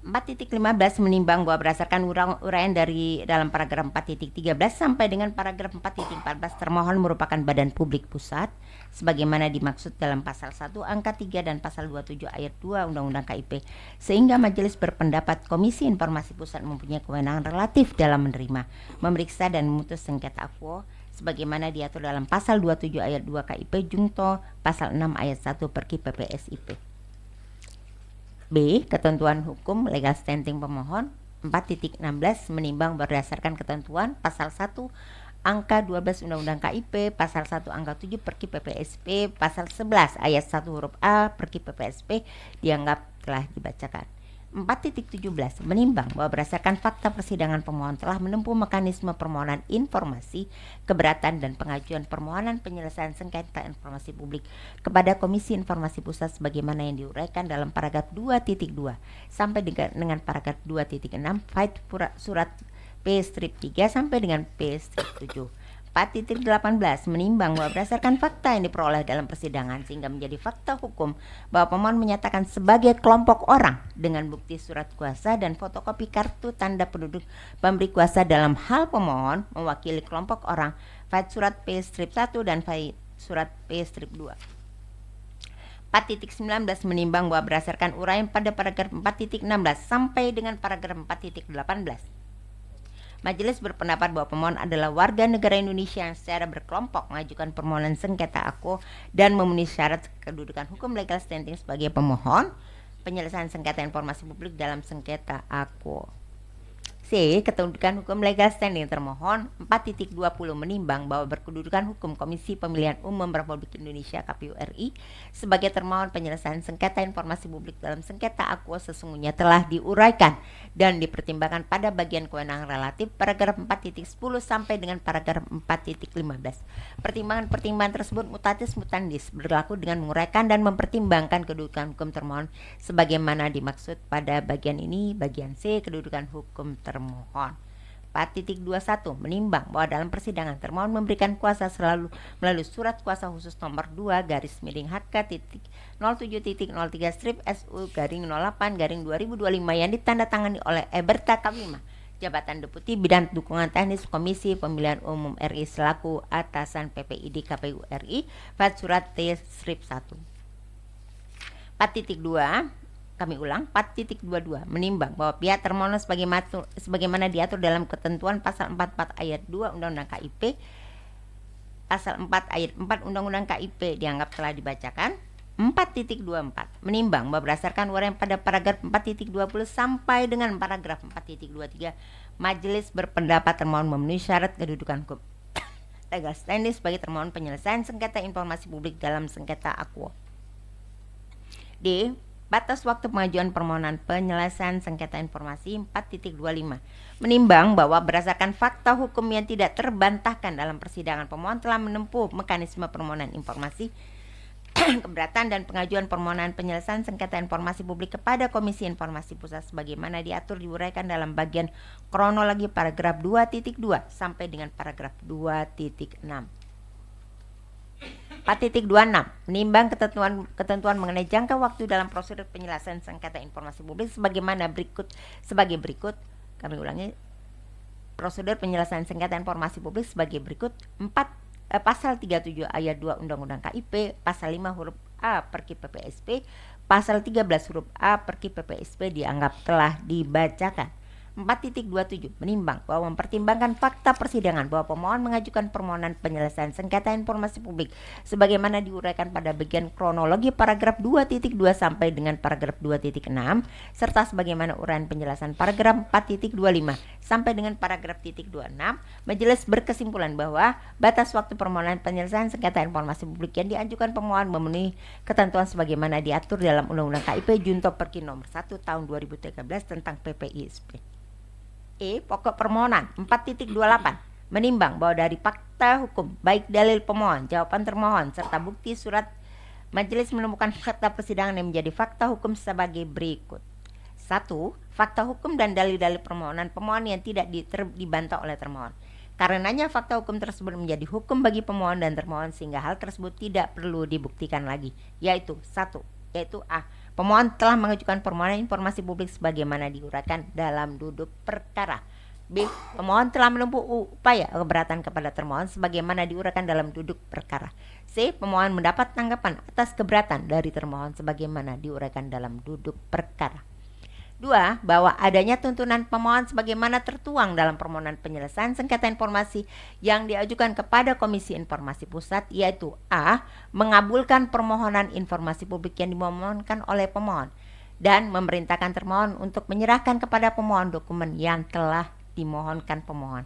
4.15 menimbang bahwa berdasarkan uraian dari dalam paragraf 4.13 sampai dengan paragraf 4.14 termohon merupakan badan publik pusat sebagaimana dimaksud dalam pasal 1 angka 3 dan pasal 27 ayat 2 Undang-Undang KIP, sehingga majelis berpendapat Komisi Informasi Pusat mempunyai kewenangan relatif dalam menerima, memeriksa dan memutus sengketa aqua sebagaimana diatur dalam pasal 27 ayat 2 KIP Jungto pasal 6 ayat 1 Perki PPSIP. B. Ketentuan hukum legal standing pemohon. 4.16 menimbang berdasarkan ketentuan pasal 1 angka 12 Undang-Undang KIP, pasal 1 angka 7 Perki PPSP, pasal 11 ayat 1 huruf A Perki PPSP dianggap telah dibacakan. 4.17 menimbang bahwa berdasarkan fakta persidangan pemohon telah menempuh mekanisme permohonan informasi, keberatan dan pengajuan permohonan penyelesaian sengketa informasi publik kepada Komisi Informasi Pusat sebagaimana yang diuraikan dalam paragraf 2.2 sampai dengan paragraf 2.6 Fait surat P-3 sampai dengan P-7. 4.18 menimbang bahwa berdasarkan fakta yang diperoleh dalam persidangan sehingga menjadi fakta hukum bahwa pemohon menyatakan sebagai kelompok orang dengan bukti surat kuasa dan fotokopi kartu tanda penduduk pemberi kuasa dalam hal pemohon mewakili kelompok orang, Fait surat P-1 dan Fait surat P-2. 4.19 menimbang bahwa berdasarkan uraian pada paragraf 4.16 sampai dengan paragraf 4.18 Majelis berpendapat bahwa pemohon adalah warga negara Indonesia yang secara berkelompok mengajukan permohonan sengketa aqua dan memenuhi syarat kedudukan hukum legal standing sebagai pemohon penyelesaian sengketa informasi publik dalam sengketa aqua. C. Kedudukan hukum legal standing termohon. 4.20 menimbang bahwa berkedudukan hukum Komisi Pemilihan Umum Republik Indonesia KPU RI sebagai termohon penyelesaian sengketa informasi publik dalam sengketa aqua sesungguhnya telah diuraikan dan dipertimbangkan pada bagian kewenangan relatif paragraf 4.10 sampai dengan paragraf 4.15. Pertimbangan-pertimbangan tersebut mutatis mutandis berlaku dengan menguraikan dan mempertimbangkan kedudukan hukum termohon sebagaimana dimaksud pada bagian ini, bagian C, kedudukan hukum termohon. 4.21 menimbang bahwa dalam persidangan termohon memberikan kuasa selalu melalui surat kuasa khusus nomor 2 garis miring HK.07.03/SU/08/2025 yang ditandatangani oleh Eberta Kawima, jabatan Deputi Bidang Dukungan Teknis Komisi Pemilihan Umum RI selaku atasan PPID KPU RI, Fait surat T-1. 4.2 Kami ulang, 4.22 menimbang bahwa pihak termohon sebagaimana diatur dalam ketentuan pasal 44 ayat 2 Undang-Undang KIP, pasal 4 ayat 4 Undang-Undang KIP dianggap telah dibacakan. 4.24 menimbang bahwa berdasarkan uraian pada paragraf 4.20 sampai dengan paragraf 4.23 majelis berpendapat termohon memenuhi syarat kedudukan hukum legal standing sebagai termohon penyelesaian sengketa informasi publik dalam sengketa aqua. D. Batas waktu pengajuan permohonan penyelesaian sengketa informasi 4.25 menimbang bahwa berdasarkan fakta hukum yang tidak terbantahkan dalam persidangan, pemohon telah menempuh mekanisme permohonan informasi keberatan dan pengajuan permohonan penyelesaian sengketa informasi publik kepada Komisi Informasi Pusat sebagaimana diatur diuraikan dalam bagian kronologi paragraf 2.2 sampai dengan paragraf 2.6. 4.26 menimbang ketentuan mengenai jangka waktu dalam prosedur penyelesaian sengketa informasi publik sebagai berikut. Kami ulangi, prosedur penyelesaian sengketa informasi publik sebagai berikut. Pasal 37 ayat 2 Undang-Undang KIP, pasal 5 huruf A Perki PPSP, pasal 13 huruf A Perki PPSP dianggap telah dibacakan. 4.27 menimbang bahwa mempertimbangkan fakta persidangan bahwa pemohon mengajukan permohonan penyelesaian sengketa informasi publik sebagaimana diuraikan pada bagian kronologi paragraf 2.2 sampai dengan paragraf 2.6 serta sebagaimana uraian penjelasan paragraf 4.25 sampai dengan paragraf 26, majelis berkesimpulan bahwa batas waktu permohonan penyelesaian sengketa informasi publik yang diajukan pemohon memenuhi ketentuan sebagaimana diatur dalam Undang-Undang KIP Junto Perki nomor 1 tahun 2013 tentang PPISP. Pokok permohonan 4.28 menimbang bahwa dari fakta hukum baik dalil pemohon, jawaban termohon serta bukti surat, majelis menemukan fakta persidangan yang menjadi fakta hukum sebagai berikut. 1. Fakta hukum dan dalil-dalil permohonan pemohon yang tidak dibantah oleh termohon. Karenanya fakta hukum tersebut menjadi hukum bagi pemohon dan termohon sehingga hal tersebut tidak perlu dibuktikan lagi, yaitu 1. A. Pemohon telah mengajukan permohonan informasi publik sebagaimana diuraikan dalam duduk perkara. B. Pemohon telah menempuh upaya keberatan kepada termohon sebagaimana diuraikan dalam duduk perkara. C. Pemohon mendapat tanggapan atas keberatan dari termohon sebagaimana diuraikan dalam duduk perkara. 2. Bahwa adanya tuntunan pemohon sebagaimana tertuang dalam permohonan penyelesaian sengketa informasi yang diajukan kepada Komisi Informasi Pusat, yaitu A. Mengabulkan permohonan informasi publik yang dimohonkan oleh pemohon dan memerintahkan termohon untuk menyerahkan kepada pemohon dokumen yang telah dimohonkan pemohon.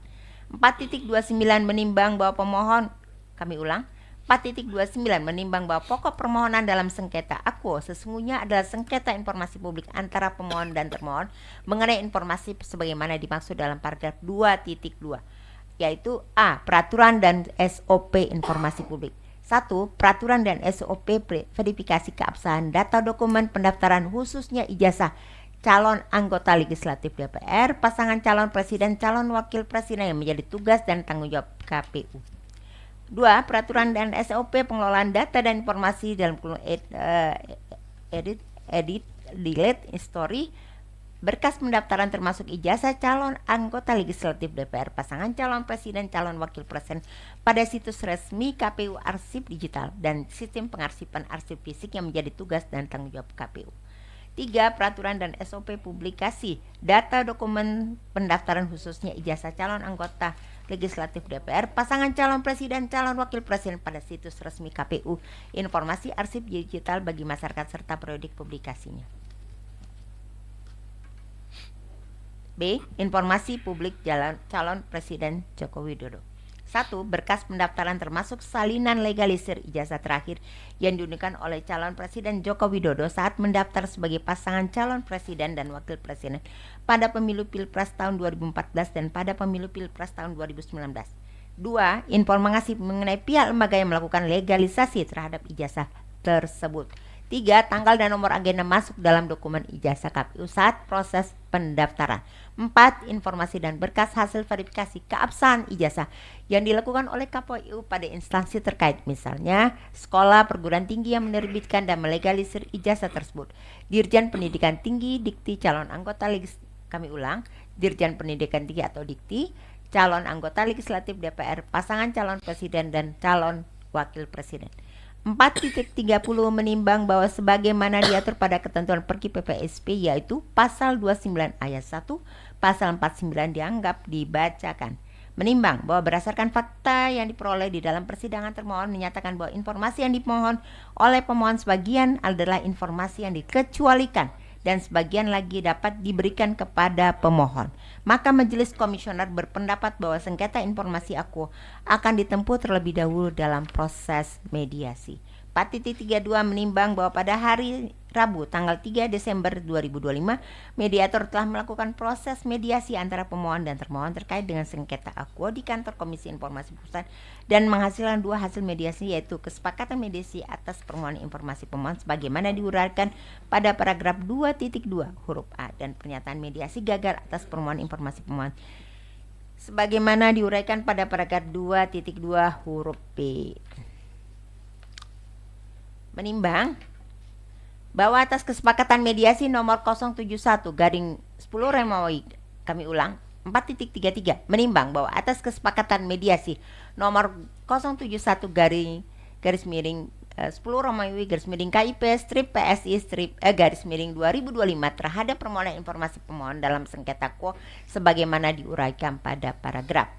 4.29 menimbang bahwa pemohon, kami ulang, 4.29 menimbang bahwa pokok permohonan dalam sengketa akuo sesungguhnya adalah sengketa informasi publik antara pemohon dan termohon mengenai informasi sebagaimana dimaksud dalam paragraf 2.2, yaitu A. Peraturan dan SOP informasi publik. 1. Peraturan dan SOP verifikasi keabsahan data dokumen pendaftaran khususnya ijazah calon anggota legislatif DPR, pasangan calon presiden, calon wakil presiden yang menjadi tugas dan tanggung jawab KPU. 2. Peraturan dan SOP pengelolaan data dan informasi dalam delete history berkas pendaftaran termasuk ijazah calon anggota legislatif DPR, pasangan calon presiden, calon wakil presiden pada situs resmi KPU arsip digital dan sistem pengarsipan arsip fisik yang menjadi tugas dan tanggung jawab KPU. 3. Peraturan dan SOP publikasi data dokumen pendaftaran khususnya ijazah calon anggota legislatif DPR, pasangan calon presiden, calon wakil presiden pada situs resmi KPU, informasi arsip digital bagi masyarakat serta periodik publikasinya. B. Informasi publik calon presiden Joko Widodo. 1. Berkas pendaftaran termasuk salinan legalisir ijazah terakhir yang diunduhkan oleh calon presiden Joko Widodo saat mendaftar sebagai pasangan calon presiden dan wakil presiden pada pemilu Pilpres tahun 2014 dan pada pemilu Pilpres tahun 2019. 2. Informasi mengenai pihak lembaga yang melakukan legalisasi terhadap ijazah tersebut. 3. Tanggal dan nomor agenda masuk dalam dokumen ijazah KPU saat proses pendaftaran. 4. Informasi dan berkas hasil verifikasi keabsahan ijazah yang dilakukan oleh KPU pada instansi terkait, misalnya sekolah perguruan tinggi yang menerbitkan dan melegalisir ijazah tersebut, Dirjen Pendidikan Tinggi, Dikti, calon anggota Dirjen Pendidikan Tinggi atau Dikti, calon anggota legislatif DPR, pasangan calon presiden dan calon wakil presiden. 4.30 menimbang bahwa sebagaimana diatur pada ketentuan Perki PPSP yaitu pasal 29 ayat 1, pasal 49 dianggap dibacakan. Menimbang bahwa berdasarkan fakta yang diperoleh di dalam persidangan termohon menyatakan bahwa informasi yang dimohon oleh pemohon sebagian adalah informasi yang dikecualikan dan sebagian lagi dapat diberikan kepada pemohon. Maka majelis komisioner berpendapat bahwa sengketa informasi akuo akan ditempuh terlebih dahulu dalam proses mediasi. 4.32 menimbang bahwa pada hari Rabu tanggal 3 Desember 2025, mediator telah melakukan proses mediasi antara pemohon dan termohon terkait dengan sengketa akuo di kantor Komisi Informasi Pusat dan menghasilkan 2 hasil mediasi, yaitu kesepakatan mediasi atas permohonan informasi pemohon sebagaimana diuraikan pada paragraf 2.2 huruf A dan pernyataan mediasi gagal atas permohonan informasi pemohon sebagaimana diuraikan pada paragraf 2.2 huruf B. Menimbang bahwa atas kesepakatan mediasi nomor 071 garing 10 Romawi, kami ulang 4.33, menimbang bahwa atas kesepakatan mediasi nomor 071 garis miring 10 Romawi garis miring KIP strip PSI strip garis miring 2025 terhadap permohonan informasi pemohon dalam sengketa akuo sebagaimana diuraikan pada paragraf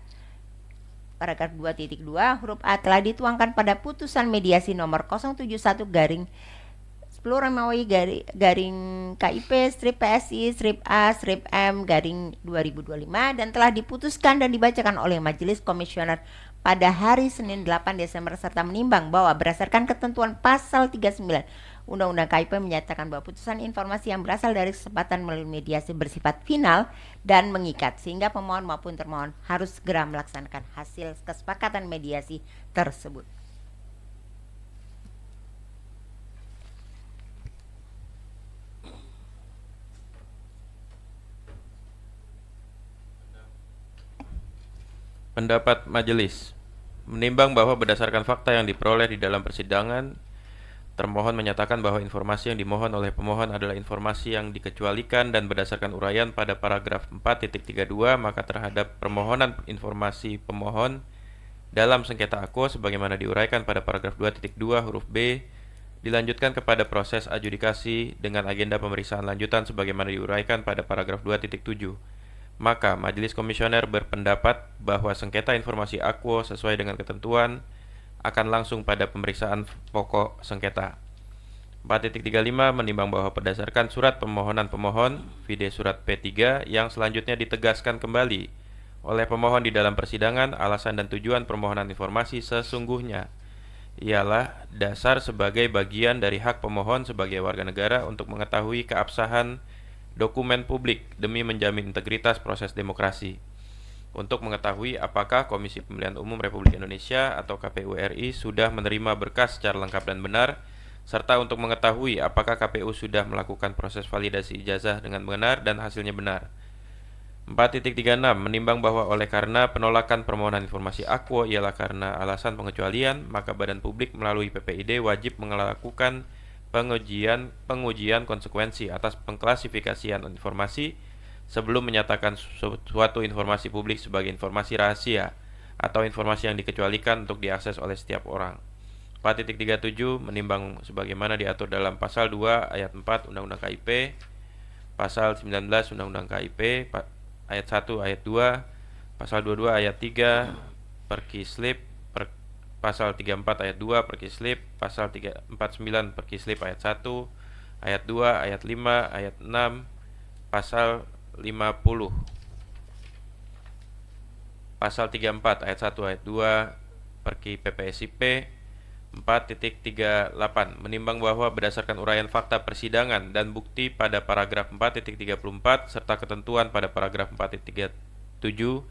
2.2 huruf A telah dituangkan pada putusan mediasi nomor 071 garing 10 Romawi garing KIP strip PSI strip A strip M garing 2025 dan telah diputuskan dan dibacakan oleh Majelis Komisioner pada hari Senin 8 Desember serta menimbang bahwa berdasarkan ketentuan pasal 39 Undang-Undang KIP menyatakan bahwa putusan informasi yang berasal dari kesempatan melalui mediasi bersifat final dan mengikat sehingga pemohon maupun termohon harus segera melaksanakan hasil kesepakatan mediasi tersebut. Pendapat majelis. Menimbang bahwa berdasarkan fakta yang diperoleh di dalam persidangan, termohon menyatakan bahwa informasi yang dimohon oleh pemohon adalah informasi yang dikecualikan dan berdasarkan uraian pada paragraf 4.32, maka terhadap permohonan informasi pemohon dalam sengketa akuo sebagaimana diuraikan pada paragraf 2.2 huruf B dilanjutkan kepada proses adjudikasi dengan agenda pemeriksaan lanjutan sebagaimana diuraikan pada paragraf 2.7. Maka Majelis Komisioner berpendapat bahwa sengketa informasi akuo sesuai dengan ketentuan akan langsung pada pemeriksaan pokok sengketa. 4.35 menimbang bahwa berdasarkan surat permohonan pemohon, vide surat P3 yang selanjutnya ditegaskan kembali oleh pemohon di dalam persidangan, alasan dan tujuan permohonan informasi sesungguhnya ialah dasar sebagai bagian dari hak pemohon sebagai warga negara untuk mengetahui keabsahan dokumen publik demi menjamin integritas proses demokrasi. Untuk mengetahui apakah Komisi Pemilihan Umum Republik Indonesia atau KPU RI sudah menerima berkas secara lengkap dan benar, serta untuk mengetahui apakah KPU sudah melakukan proses validasi ijazah dengan benar dan hasilnya benar. 4.36 menimbang bahwa oleh karena penolakan permohonan informasi akuo ialah karena alasan pengecualian, maka Badan Publik melalui PPID wajib melakukan pengujian konsekuensi atas pengklasifikasian informasi sebelum menyatakan suatu informasi publik sebagai informasi rahasia atau informasi yang dikecualikan untuk diakses oleh setiap orang. 4.37 menimbang sebagaimana diatur dalam pasal 2 ayat 4 Undang-Undang KIP, pasal 19 Undang-Undang KIP, ayat 1 ayat 2, pasal 22 ayat 3 Perkislip, pasal 34 ayat 2 Perkislip, pasal 349 Perkislip ayat 1, ayat 2, ayat 5, ayat 6, pasal 50, pasal 34 ayat 1 ayat 2 Perki PPSIP. 4.38 menimbang bahwa berdasarkan uraian fakta persidangan dan bukti pada paragraf 4.34 serta ketentuan pada paragraf 4.37,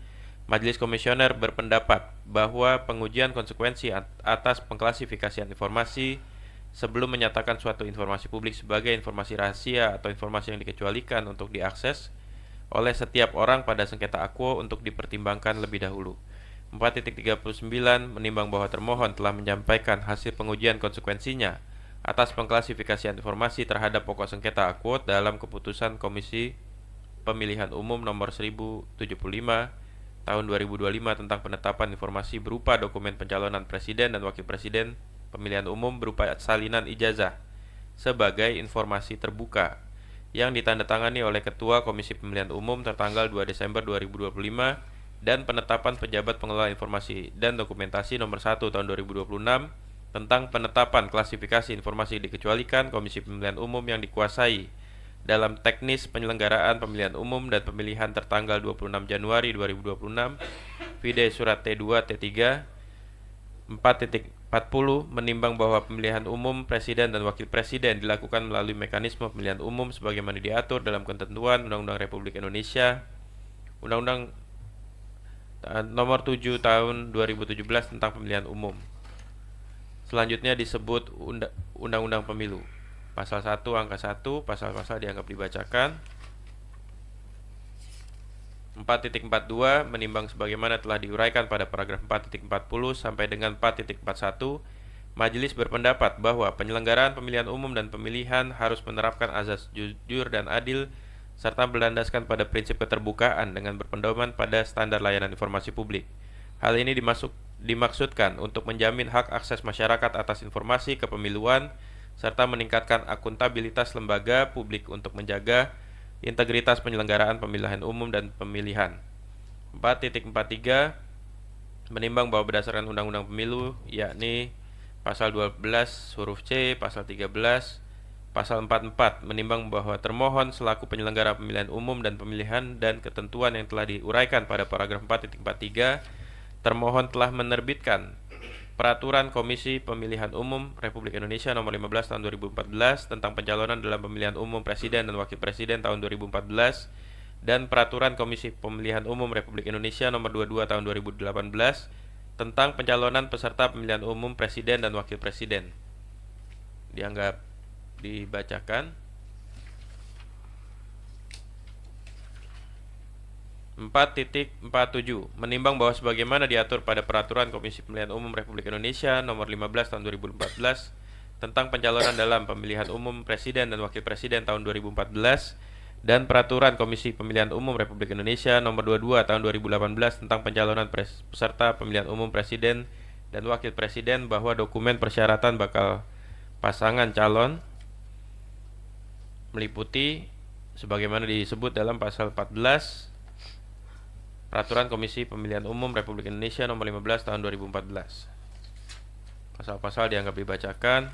Majelis Komisioner berpendapat bahwa pengujian konsekuensi atas pengklasifikasian informasi sebelum menyatakan suatu informasi publik sebagai informasi rahasia atau informasi yang dikecualikan untuk diakses oleh setiap orang pada sengketa akuo untuk dipertimbangkan lebih dahulu. 4.39 menimbang bahwa termohon telah menyampaikan hasil pengujian konsekuensinya atas pengklasifikasian informasi terhadap pokok sengketa akuo dalam keputusan Komisi Pemilihan Umum nomor 1075 tahun 2025 tentang penetapan informasi berupa dokumen pencalonan presiden dan wakil presiden pemilihan umum berupa salinan ijazah sebagai informasi terbuka yang ditandatangani oleh Ketua Komisi Pemilihan Umum tertanggal 2 Desember 2025 dan penetapan pejabat pengelola informasi dan dokumentasi nomor 1 tahun 2026 tentang penetapan klasifikasi informasi dikecualikan Komisi Pemilihan Umum yang dikuasai dalam teknis penyelenggaraan pemilihan umum dan pemilihan tertanggal 26 Januari 2026, vide surat T2 T3. 4.40 40. Menimbang bahwa pemilihan umum presiden dan wakil presiden dilakukan melalui mekanisme pemilihan umum sebagaimana diatur dalam ketentuan Undang-Undang Republik Indonesia, Undang-Undang Nomor 7 Tahun 2017 tentang Pemilihan Umum. Selanjutnya disebut Undang-Undang Pemilu. Pasal 1 angka 1, pasal-pasal dianggap dibacakan. 4.42 menimbang sebagaimana telah diuraikan pada paragraf 4.40 sampai dengan 4.41, Majelis berpendapat bahwa penyelenggaraan pemilihan umum dan pemilihan harus menerapkan azas jujur dan adil serta berlandaskan pada prinsip keterbukaan dengan berpedoman pada standar layanan informasi publik. Hal ini dimaksudkan untuk menjamin hak akses masyarakat atas informasi kepemiluan serta meningkatkan akuntabilitas lembaga publik untuk menjaga integritas penyelenggaraan pemilihan umum dan pemilihan. 4.43 menimbang bahwa berdasarkan Undang-Undang Pemilu, yakni pasal 12 huruf C, pasal 13, pasal 44, menimbang bahwa termohon selaku penyelenggara pemilihan umum dan pemilihan dan ketentuan yang telah diuraikan pada paragraf 4.43, termohon telah menerbitkan Peraturan Komisi Pemilihan Umum Republik Indonesia Nomor 15 Tahun 2014 tentang pencalonan dalam pemilihan umum presiden dan wakil presiden tahun 2014 dan Peraturan Komisi Pemilihan Umum Republik Indonesia Nomor 22 Tahun 2018 tentang pencalonan peserta pemilihan umum presiden dan wakil presiden. Dianggap dibacakan. 4.47 menimbang bahwa sebagaimana diatur pada Peraturan Komisi Pemilihan Umum Republik Indonesia Nomor 15 Tahun 2014 tentang pencalonan dalam pemilihan umum presiden dan wakil presiden tahun 2014 dan Peraturan Komisi Pemilihan Umum Republik Indonesia Nomor 22 Tahun 2018 tentang pencalonan peserta pemilihan umum presiden dan wakil presiden, bahwa dokumen persyaratan bakal pasangan calon meliputi sebagaimana disebut dalam pasal 14 Peraturan Komisi Pemilihan Umum Republik Indonesia Nomor 15 Tahun 2014. Pasal-pasal dianggap dibacakan.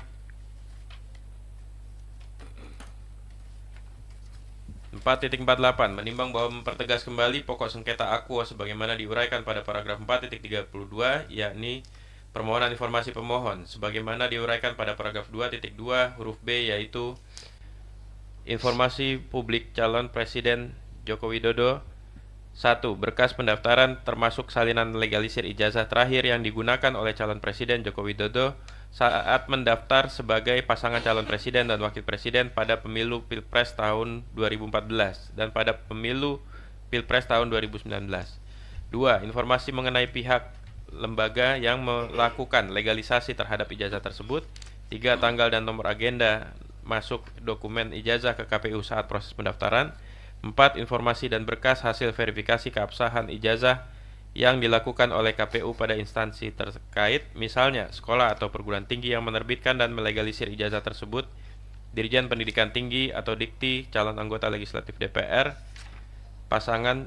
4.48 menimbang bahwa mempertegas kembali pokok sengketa akuo sebagaimana diuraikan pada paragraf 4.32, yakni permohonan informasi pemohon sebagaimana diuraikan pada paragraf 2.2 huruf B, yaitu informasi publik calon Presiden Joko Widodo. 1. Berkas pendaftaran termasuk salinan legalisir ijazah terakhir yang digunakan oleh calon Presiden Joko Widodo saat mendaftar sebagai pasangan calon presiden dan wakil presiden pada pemilu Pilpres tahun 2014 dan pada pemilu Pilpres tahun 2019. 2. Informasi mengenai pihak lembaga yang melakukan legalisasi terhadap ijazah tersebut. 3. Tanggal dan nomor agenda masuk dokumen ijazah ke KPU saat proses pendaftaran. 4. Informasi dan berkas hasil verifikasi keabsahan ijazah yang dilakukan oleh KPU pada instansi terkait, misalnya sekolah atau perguruan tinggi yang menerbitkan dan melegalisir ijazah tersebut, Dirjen Pendidikan Tinggi atau Dikti, calon anggota legislatif DPR, pasangan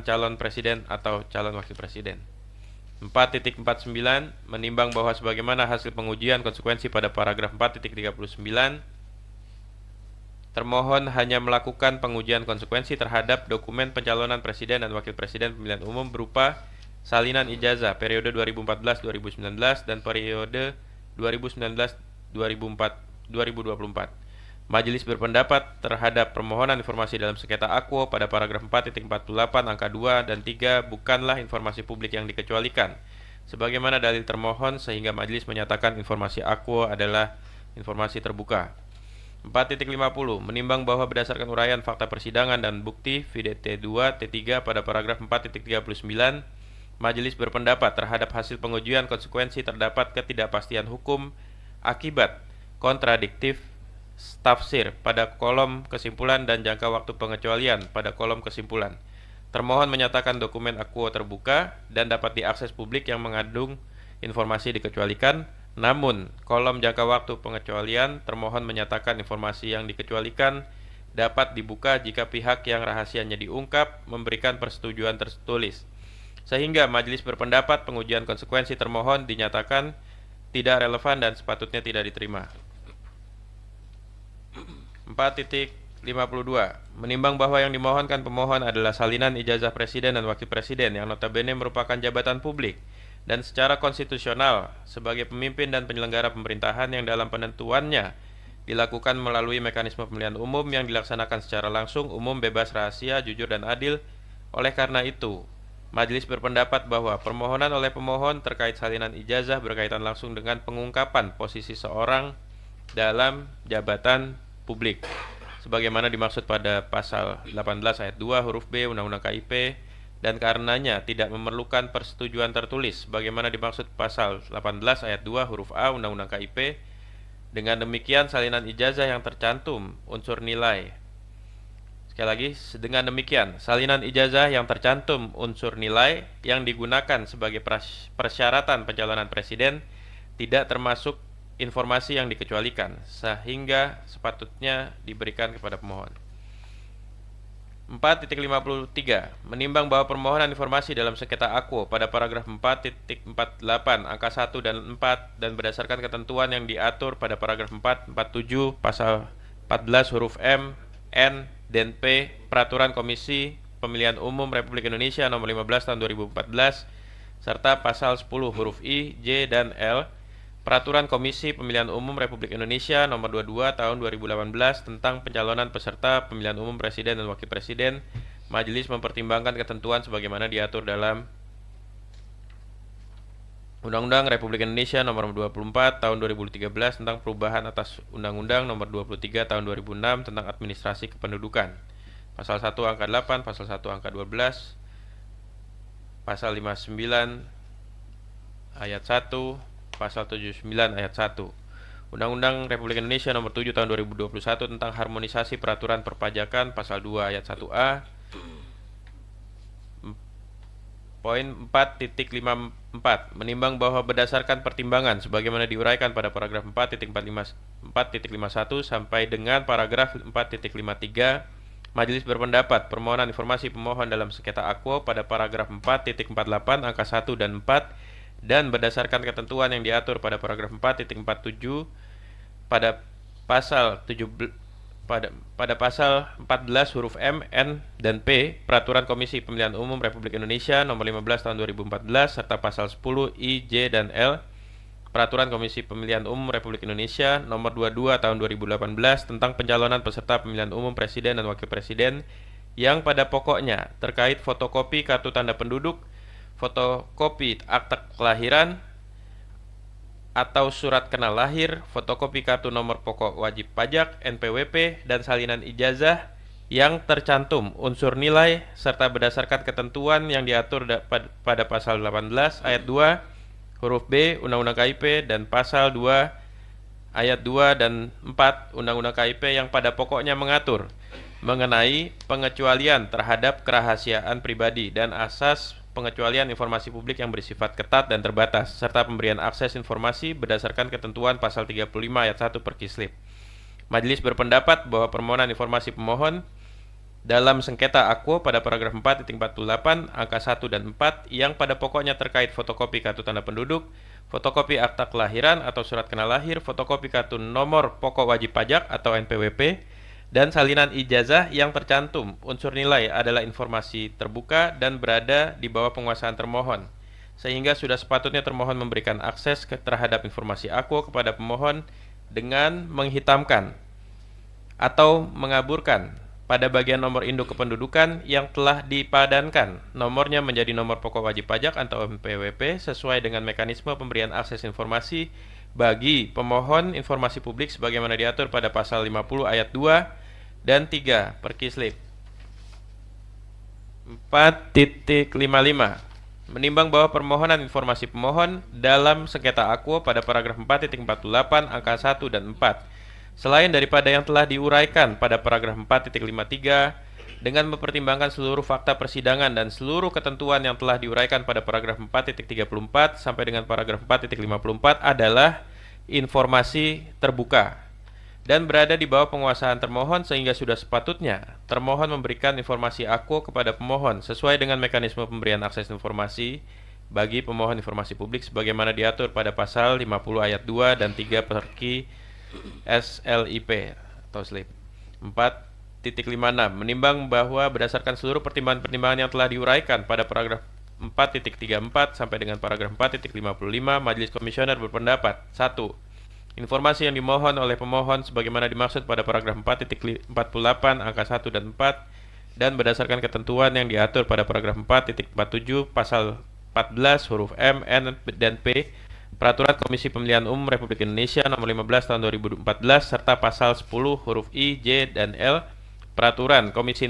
calon presiden atau calon wakil presiden. 4.49 menimbang bahwa sebagaimana hasil pengujian konsekuensi pada paragraf 4.39, termohon hanya melakukan pengujian konsekuensi terhadap dokumen pencalonan presiden dan wakil presiden pemilihan umum berupa salinan ijazah periode 2014-2019 dan periode 2019-2024. Majelis berpendapat terhadap permohonan informasi dalam sengketa akuo pada paragraf 4.48 angka 2 dan 3 bukanlah informasi publik yang dikecualikan sebagaimana dalil termohon, sehingga majelis menyatakan informasi akuo adalah informasi terbuka. 4.50 menimbang bahwa berdasarkan uraian fakta persidangan dan bukti VDT 2 T3 pada paragraf 4.39, majelis berpendapat terhadap hasil pengujian konsekuensi terdapat ketidakpastian hukum akibat kontradiktif tafsir pada kolom kesimpulan dan jangka waktu pengecualian pada kolom kesimpulan. Termohon menyatakan dokumen akuo terbuka dan dapat diakses publik yang mengandung informasi dikecualikan. Namun, kolom jangka waktu pengecualian, termohon menyatakan informasi yang dikecualikan dapat dibuka jika pihak yang rahasianya diungkap memberikan persetujuan tertulis. Sehingga majelis berpendapat pengujian konsekuensi termohon dinyatakan tidak relevan dan sepatutnya tidak diterima. 4.52 menimbang bahwa yang dimohonkan pemohon adalah salinan ijazah presiden dan wakil presiden yang notabene merupakan jabatan publik dan secara konstitusional sebagai pemimpin dan penyelenggara pemerintahan yang dalam penentuannya dilakukan melalui mekanisme pemilihan umum yang dilaksanakan secara langsung, umum, bebas, rahasia, jujur, dan adil. Oleh karena itu, Majelis berpendapat bahwa permohonan oleh pemohon terkait salinan ijazah berkaitan langsung dengan pengungkapan posisi seorang dalam jabatan publik sebagaimana dimaksud pada pasal 18 ayat 2 huruf B Undang-Undang KIP, dan karenanya tidak memerlukan persetujuan tertulis sebagaimana dimaksud pasal 18 ayat 2 huruf A Undang-Undang KIP. Dengan demikian salinan ijazah yang tercantum unsur nilai. Sekali lagi, dengan demikian salinan ijazah yang tercantum unsur nilai yang digunakan sebagai persyaratan pencalonan presiden tidak termasuk informasi yang dikecualikan sehingga sepatutnya diberikan kepada pemohon. 4.53 menimbang bahwa permohonan informasi dalam sengketa akuo pada paragraf 4.48 angka 1 dan 4 dan berdasarkan ketentuan yang diatur pada paragraf 447 pasal 14 huruf M, N, dan P Peraturan Komisi Pemilihan Umum Republik Indonesia nomor 15 tahun 2014 serta pasal 10 huruf I, J, dan L Peraturan Komisi Pemilihan Umum Republik Indonesia Nomor 22 Tahun 2018 tentang pencalonan peserta pemilihan umum presiden dan wakil presiden, Majelis mempertimbangkan ketentuan sebagaimana diatur dalam Undang-Undang Republik Indonesia Nomor 24 Tahun 2013 tentang perubahan atas Undang-Undang Nomor 23 Tahun 2006 tentang administrasi kependudukan, Pasal 1 angka 8, Pasal 1 angka 12, Pasal 59 ayat 1, Pasal 79 ayat 1. Undang-Undang Republik Indonesia Nomor 7 Tahun 2021 tentang harmonisasi peraturan perpajakan, Pasal 2 ayat 1A. Poin 4.54 menimbang bahwa berdasarkan pertimbangan sebagaimana diuraikan pada paragraf 4.51 sampai dengan paragraf 4.53, Majelis berpendapat permohonan informasi pemohon dalam sengketa akuo pada paragraf 4.48 angka 1 dan 4 dan berdasarkan ketentuan yang diatur pada paragraf 4.47 pada pasal 14 huruf M, N, dan P Peraturan Komisi Pemilihan Umum Republik Indonesia Nomor 15 Tahun 2014 serta pasal 10 I, J, dan L Peraturan Komisi Pemilihan Umum Republik Indonesia Nomor 22 Tahun 2018 tentang pencalonan peserta pemilihan umum presiden dan wakil presiden yang pada pokoknya terkait fotokopi kartu tanda penduduk, fotokopi akta kelahiran atau surat kenal lahir, fotokopi kartu nomor pokok wajib pajak (NPWP) dan salinan ijazah yang tercantum unsur nilai serta berdasarkan ketentuan yang diatur pada pasal 18 ayat 2 huruf B Undang-Undang KIP dan pasal 2 ayat 2 dan 4 Undang-Undang KIP yang pada pokoknya mengatur mengenai pengecualian terhadap kerahasiaan pribadi dan asas pengecualian informasi publik yang bersifat ketat dan terbatas, serta pemberian akses informasi berdasarkan ketentuan pasal 35 ayat 1 Perkislip. Majelis berpendapat bahwa permohonan informasi pemohon dalam sengketa akuo pada paragraf 4.48 angka 1 dan 4 yang pada pokoknya terkait fotokopi kartu tanda penduduk, fotokopi akta kelahiran atau surat kenal lahir, fotokopi kartu nomor pokok wajib pajak atau NPWP, dan salinan ijazah yang tercantum unsur nilai adalah informasi terbuka dan berada di bawah penguasaan termohon, sehingga sudah sepatutnya termohon memberikan akses terhadap informasi akuo kepada pemohon dengan menghitamkan atau mengaburkan pada bagian nomor induk kependudukan yang telah dipadankan nomornya menjadi nomor pokok wajib pajak atau NPWP sesuai dengan mekanisme pemberian akses informasi bagi pemohon informasi publik sebagaimana diatur pada pasal 50 ayat 2 dan 3 Perkislip. 4.55 menimbang bahwa permohonan informasi pemohon dalam sengketa akuo pada paragraf 4.48 angka 1 dan 4 selain daripada yang telah diuraikan pada paragraf 4.53 dengan mempertimbangkan seluruh fakta persidangan dan seluruh ketentuan yang telah diuraikan pada paragraf 4.34 sampai dengan paragraf 4.54 adalah informasi terbuka dan berada di bawah penguasaan termohon sehingga sudah sepatutnya termohon memberikan informasi akuo kepada pemohon sesuai dengan mekanisme pemberian akses informasi bagi pemohon informasi publik sebagaimana diatur pada pasal 50 ayat 2 dan 3 Perki SLIP atau SLIP. 4.56 menimbang bahwa berdasarkan seluruh pertimbangan-pertimbangan yang telah diuraikan pada paragraf 4.34 sampai dengan paragraf 4.55, Majelis Komisioner berpendapat: 1. Informasi yang dimohon oleh pemohon sebagaimana dimaksud pada paragraf 4.48 angka 1 dan 4 dan berdasarkan ketentuan yang diatur pada paragraf 4.47 pasal 14 huruf M, N, dan P Peraturan Komisi Pemilihan Umum Republik Indonesia Nomor 15 Tahun 2014 serta pasal 10 huruf I, J, dan L Peraturan Komisi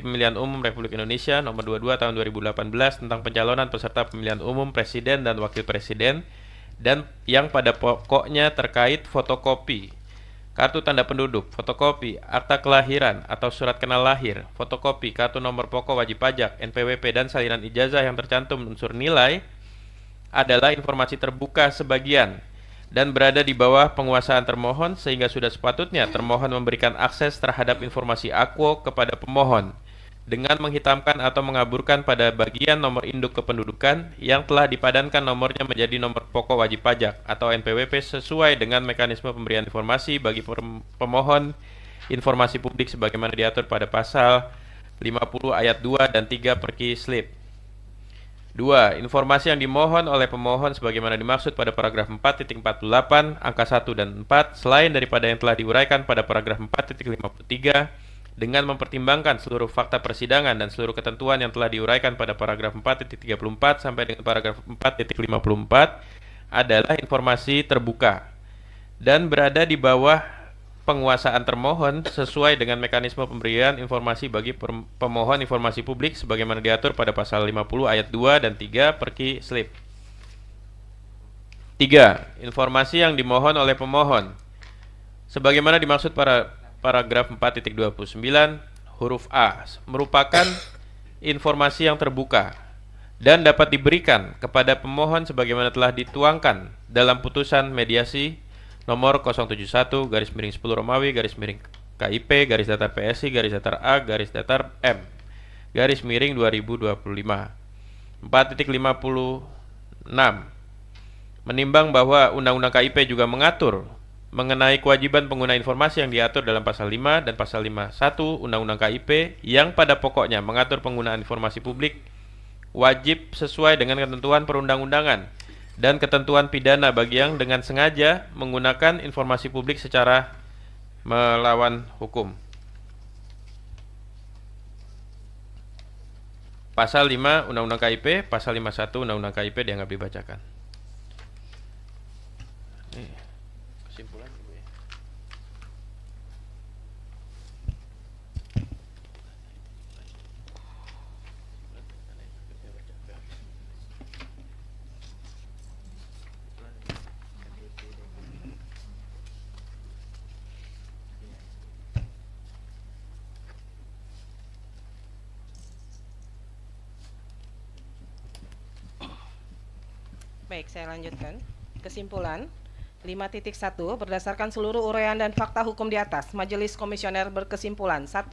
Pemilihan Umum Republik Indonesia Nomor 22 Tahun 2018 tentang pencalonan peserta pemilihan umum presiden dan wakil presiden dan yang pada pokoknya terkait fotokopi kartu tanda penduduk, fotokopi akta kelahiran atau surat kenal lahir, fotokopi kartu nomor pokok wajib pajak, NPWP, dan salinan ijazah yang tercantum unsur nilai adalah informasi terbuka sebagian dan berada di bawah penguasaan termohon sehingga sudah sepatutnya termohon memberikan akses terhadap informasi akuo kepada pemohon dengan menghitamkan atau mengaburkan pada bagian nomor induk kependudukan yang telah dipadankan nomornya menjadi nomor pokok wajib pajak atau NPWP sesuai dengan mekanisme pemberian informasi bagi pemohon informasi publik sebagaimana diatur pada pasal 50 ayat 2 dan 3 Perki Slip. 2. Informasi yang dimohon oleh pemohon sebagaimana dimaksud pada paragraf 4.48 angka 1 dan 4 selain daripada yang telah diuraikan pada paragraf 4.53 dengan mempertimbangkan seluruh fakta persidangan dan seluruh ketentuan yang telah diuraikan pada paragraf 4.34 sampai dengan paragraf 4.54 adalah informasi terbuka dan berada di bawah penguasaan termohon sesuai dengan mekanisme pemberian informasi bagi pemohon informasi publik sebagaimana diatur pada pasal 50 ayat 2 dan 3 Perki Slip. 3. Informasi yang dimohon oleh pemohon sebagaimana dimaksud pada paragraf 4.29 huruf A merupakan informasi yang terbuka dan dapat diberikan kepada pemohon sebagaimana telah dituangkan dalam putusan mediasi nomor 071 garis miring 10 Romawi garis miring KIP garis datar PSI garis datar A garis datar M garis miring 2025. 4.56 menimbang bahwa Undang-Undang KIP juga mengatur mengenai kewajiban pengguna informasi yang diatur dalam pasal 5 dan pasal 51 Undang-Undang KIP yang pada pokoknya mengatur penggunaan informasi publik wajib sesuai dengan ketentuan perundang-undangan dan ketentuan pidana bagi yang dengan sengaja menggunakan informasi publik secara melawan hukum. Pasal 5 Undang-Undang KIP, pasal 51 Undang-Undang KIP dianggap dibacakan. Kesimpulan Ibu ya. Baik, saya lanjutkan. Kesimpulan 5.1 berdasarkan seluruh uraian dan fakta hukum di atas, Majelis Komisioner berkesimpulan 1.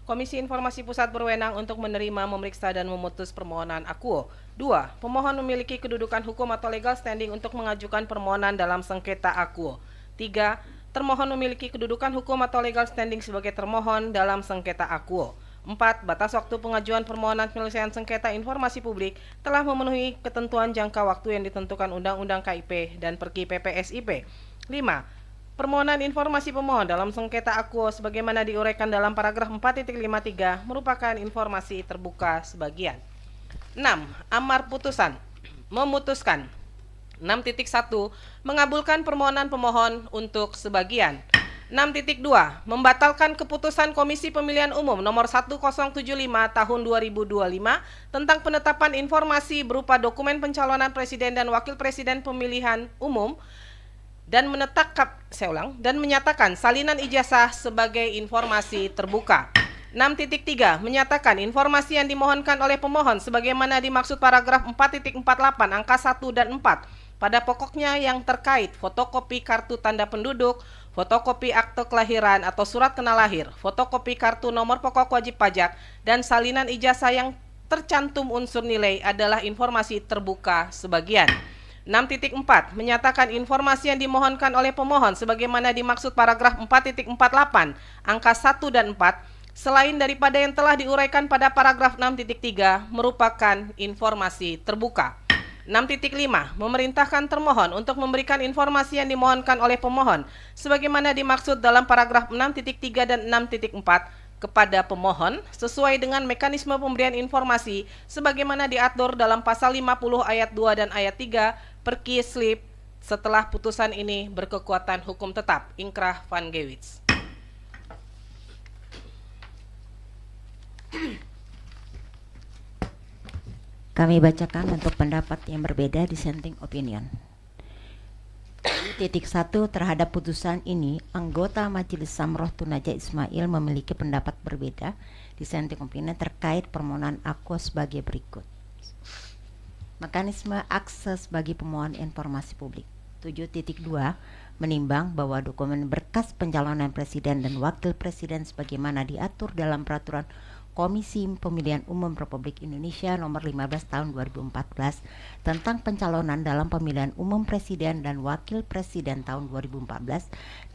Komisi Informasi Pusat berwenang untuk menerima, memeriksa, dan memutus permohonan akuo. 2. Pemohon memiliki kedudukan hukum atau legal standing untuk mengajukan permohonan dalam sengketa akuo. 3. Termohon memiliki kedudukan hukum atau legal standing sebagai termohon dalam sengketa akuo. 4. Batas waktu pengajuan permohonan penyelesaian sengketa informasi publik telah memenuhi ketentuan jangka waktu yang ditentukan Undang-Undang KIP dan Perki PPSIP. 5. Permohonan informasi pemohon dalam sengketa akuo sebagaimana diuraikan dalam paragraf 4.53 merupakan informasi terbuka sebagian. 6. Amar putusan memutuskan 6.1 mengabulkan permohonan pemohon untuk sebagian. 6.2 membatalkan keputusan Komisi Pemilihan Umum nomor 1075 tahun 2025 tentang penetapan informasi berupa dokumen pencalonan presiden dan wakil presiden pemilihan umum dan menyatakan salinan ijazah sebagai informasi terbuka. 6.3 menyatakan informasi yang dimohonkan oleh pemohon sebagaimana dimaksud paragraf 4.48 angka 1 dan 4 pada pokoknya yang terkait fotokopi kartu tanda penduduk, fotokopi akte kelahiran atau surat kenal lahir, fotokopi kartu nomor pokok wajib pajak, dan salinan ijazah yang tercantum unsur nilai adalah informasi terbuka sebagian. 6.4 menyatakan informasi yang dimohonkan oleh pemohon sebagaimana dimaksud paragraf 4.48 angka 1 dan 4 selain daripada yang telah diuraikan pada paragraf 6.3 merupakan informasi terbuka. 6.5 memerintahkan termohon untuk memberikan informasi yang dimohonkan oleh pemohon sebagaimana dimaksud dalam paragraf 6.3 dan 6.4 kepada pemohon sesuai dengan mekanisme pemberian informasi sebagaimana diatur dalam pasal 50 ayat 2 dan ayat 3 Perki Slip setelah putusan ini berkekuatan hukum tetap. Inkrah Van Gewitz. Kami bacakan untuk pendapat yang berbeda dissenting opinion. Titik 1 terhadap putusan ini, anggota Majelis Samroh Tunaja Ismail memiliki pendapat berbeda dissenting opinion terkait permohonan aku sebagai berikut. Mekanisme akses bagi pemohon informasi publik. 7.2 menimbang bahwa dokumen berkas pencalonan presiden dan wakil presiden sebagaimana diatur dalam peraturan Komisi Pemilihan Umum Republik Indonesia nomor 15 tahun 2014 tentang pencalonan dalam pemilihan umum presiden dan wakil presiden tahun 2014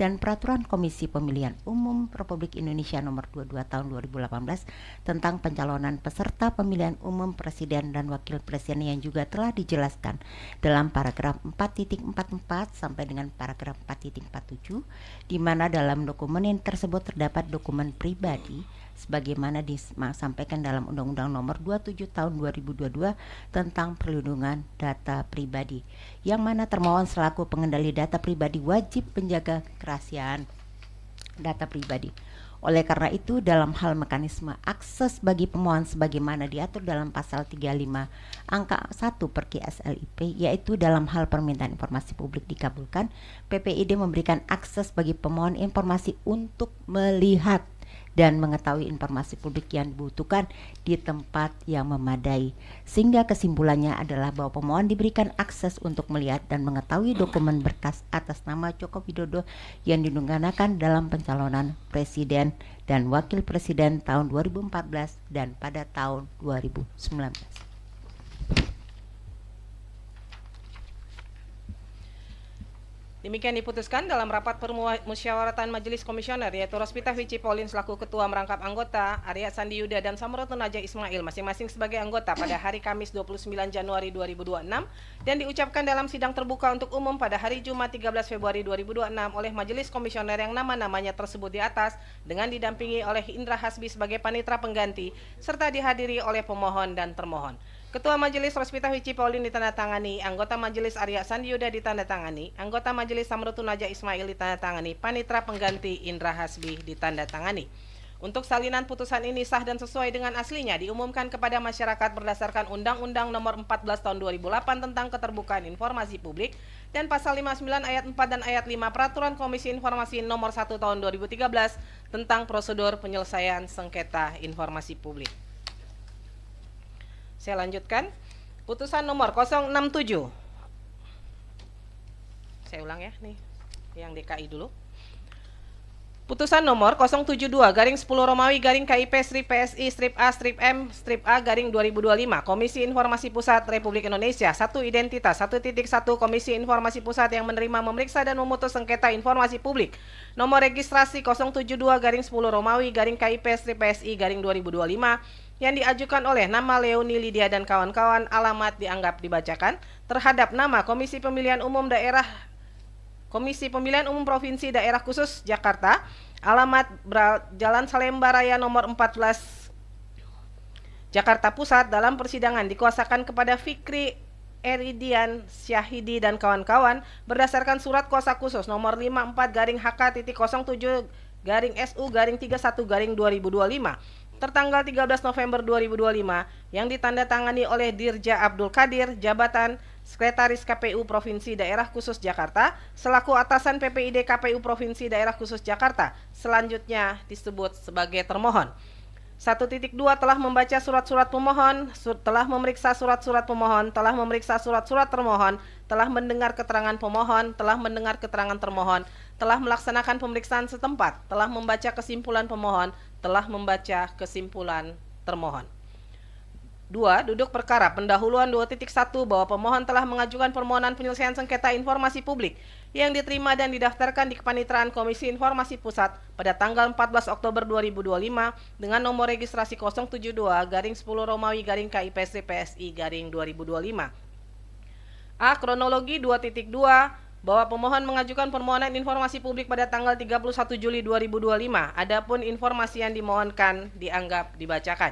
dan peraturan Komisi Pemilihan Umum Republik Indonesia nomor 22 tahun 2018 tentang pencalonan peserta pemilihan umum presiden dan wakil presiden yang juga telah dijelaskan dalam paragraf 4.44 sampai dengan paragraf 4.47 di mana dalam dokumen tersebut terdapat dokumen pribadi sebagaimana disampaikan dalam Undang-Undang Nomor 27 Tahun 2022 tentang perlindungan data pribadi, yang mana termohon selaku pengendali data pribadi wajib menjaga kerahasiaan data pribadi. Oleh karena itu, dalam hal mekanisme akses bagi pemohon sebagaimana diatur dalam pasal 35 angka 1 Perki SLIP, yaitu dalam hal permintaan informasi publik dikabulkan, PPID memberikan akses bagi pemohon informasi untuk melihat dan mengetahui informasi publik yang dibutuhkan di tempat yang memadai. Sehingga kesimpulannya adalah bahwa pemohon diberikan akses untuk melihat dan mengetahui dokumen berkas atas nama Joko Widodo yang digunakan dalam pencalonan presiden dan wakil presiden tahun 2014 dan pada tahun 2019. Demikian diputuskan dalam rapat permusyawaratan Majelis Komisioner, yaitu Rospita Vici Paulin selaku Ketua merangkap anggota, Arya Sandi Yuda dan Samro Tunaja Ismail masing-masing sebagai anggota pada hari Kamis 29 Januari 2026 dan diucapkan dalam sidang terbuka untuk umum pada hari Jumat 13 Februari 2026 oleh Majelis Komisioner yang nama-namanya tersebut di atas dengan didampingi oleh Indra Hasbi sebagai panitera pengganti serta dihadiri oleh pemohon dan termohon. Ketua Majelis Rospita Vici Paulin ditandatangani, anggota Majelis Arya Sandi Yuda ditandatangani, anggota Majelis Samro Tunaja Ismail ditandatangani, panitera pengganti Indra Hasbi ditandatangani. Untuk salinan putusan ini sah dan sesuai dengan aslinya diumumkan kepada masyarakat berdasarkan Undang-Undang Nomor 14 Tahun 2008 tentang Keterbukaan Informasi Publik dan Pasal 59 Ayat 4 dan Ayat 5 Peraturan Komisi Informasi Nomor 1 Tahun 2013 tentang prosedur penyelesaian sengketa informasi publik. Saya lanjutkan. Putusan nomor 067. Saya ulang ya nih, yang DKI dulu. Putusan nomor 072 garing 10 Romawi garing KIP strip PSI strip A strip M strip A garing 2025 Komisi Informasi Pusat Republik Indonesia 1 identitas 1.1 Komisi Informasi Pusat yang menerima memeriksa dan memutus sengketa informasi publik nomor registrasi 072 garing 10 Romawi garing KIP strip PSI garing 2025 yang diajukan oleh nama Leoni Lydia dan kawan-kawan, alamat dianggap dibacakan terhadap nama Komisi Pemilihan Umum Daerah Komisi Pemilihan Umum Provinsi Daerah Khusus Jakarta, alamat Jalan Salemba Raya nomor 14 Jakarta Pusat dalam persidangan dikuasakan kepada Fikri Eridian Syahidi dan kawan-kawan berdasarkan surat kuasa khusus nomor 54-HK.07-SU-31-2025 tertanggal 13 November 2025 yang ditandatangani oleh Dirja Abdul Qadir, jabatan Sekretaris KPU Provinsi Daerah Khusus Jakarta, selaku atasan PPID KPU Provinsi Daerah Khusus Jakarta, selanjutnya disebut sebagai termohon. 1.2 telah membaca surat-surat pemohon, telah memeriksa surat-surat pemohon, telah memeriksa surat-surat termohon, telah mendengar keterangan pemohon, telah mendengar keterangan termohon, telah melaksanakan pemeriksaan setempat, telah membaca kesimpulan pemohon, telah membaca kesimpulan termohon. 2. Duduk perkara pendahuluan 2.1 bahwa pemohon telah mengajukan permohonan penyelesaian sengketa informasi publik yang diterima dan didaftarkan di Kepanitraan Komisi Informasi Pusat pada tanggal 14 Oktober 2025 dengan nomor registrasi 072-10-KIPSD-PSI-2025. A. Kronologi 2.2 bahwa pemohon mengajukan permohonan informasi publik pada tanggal 31 Juli 2025. Adapun informasi yang dimohonkan dianggap dibacakan.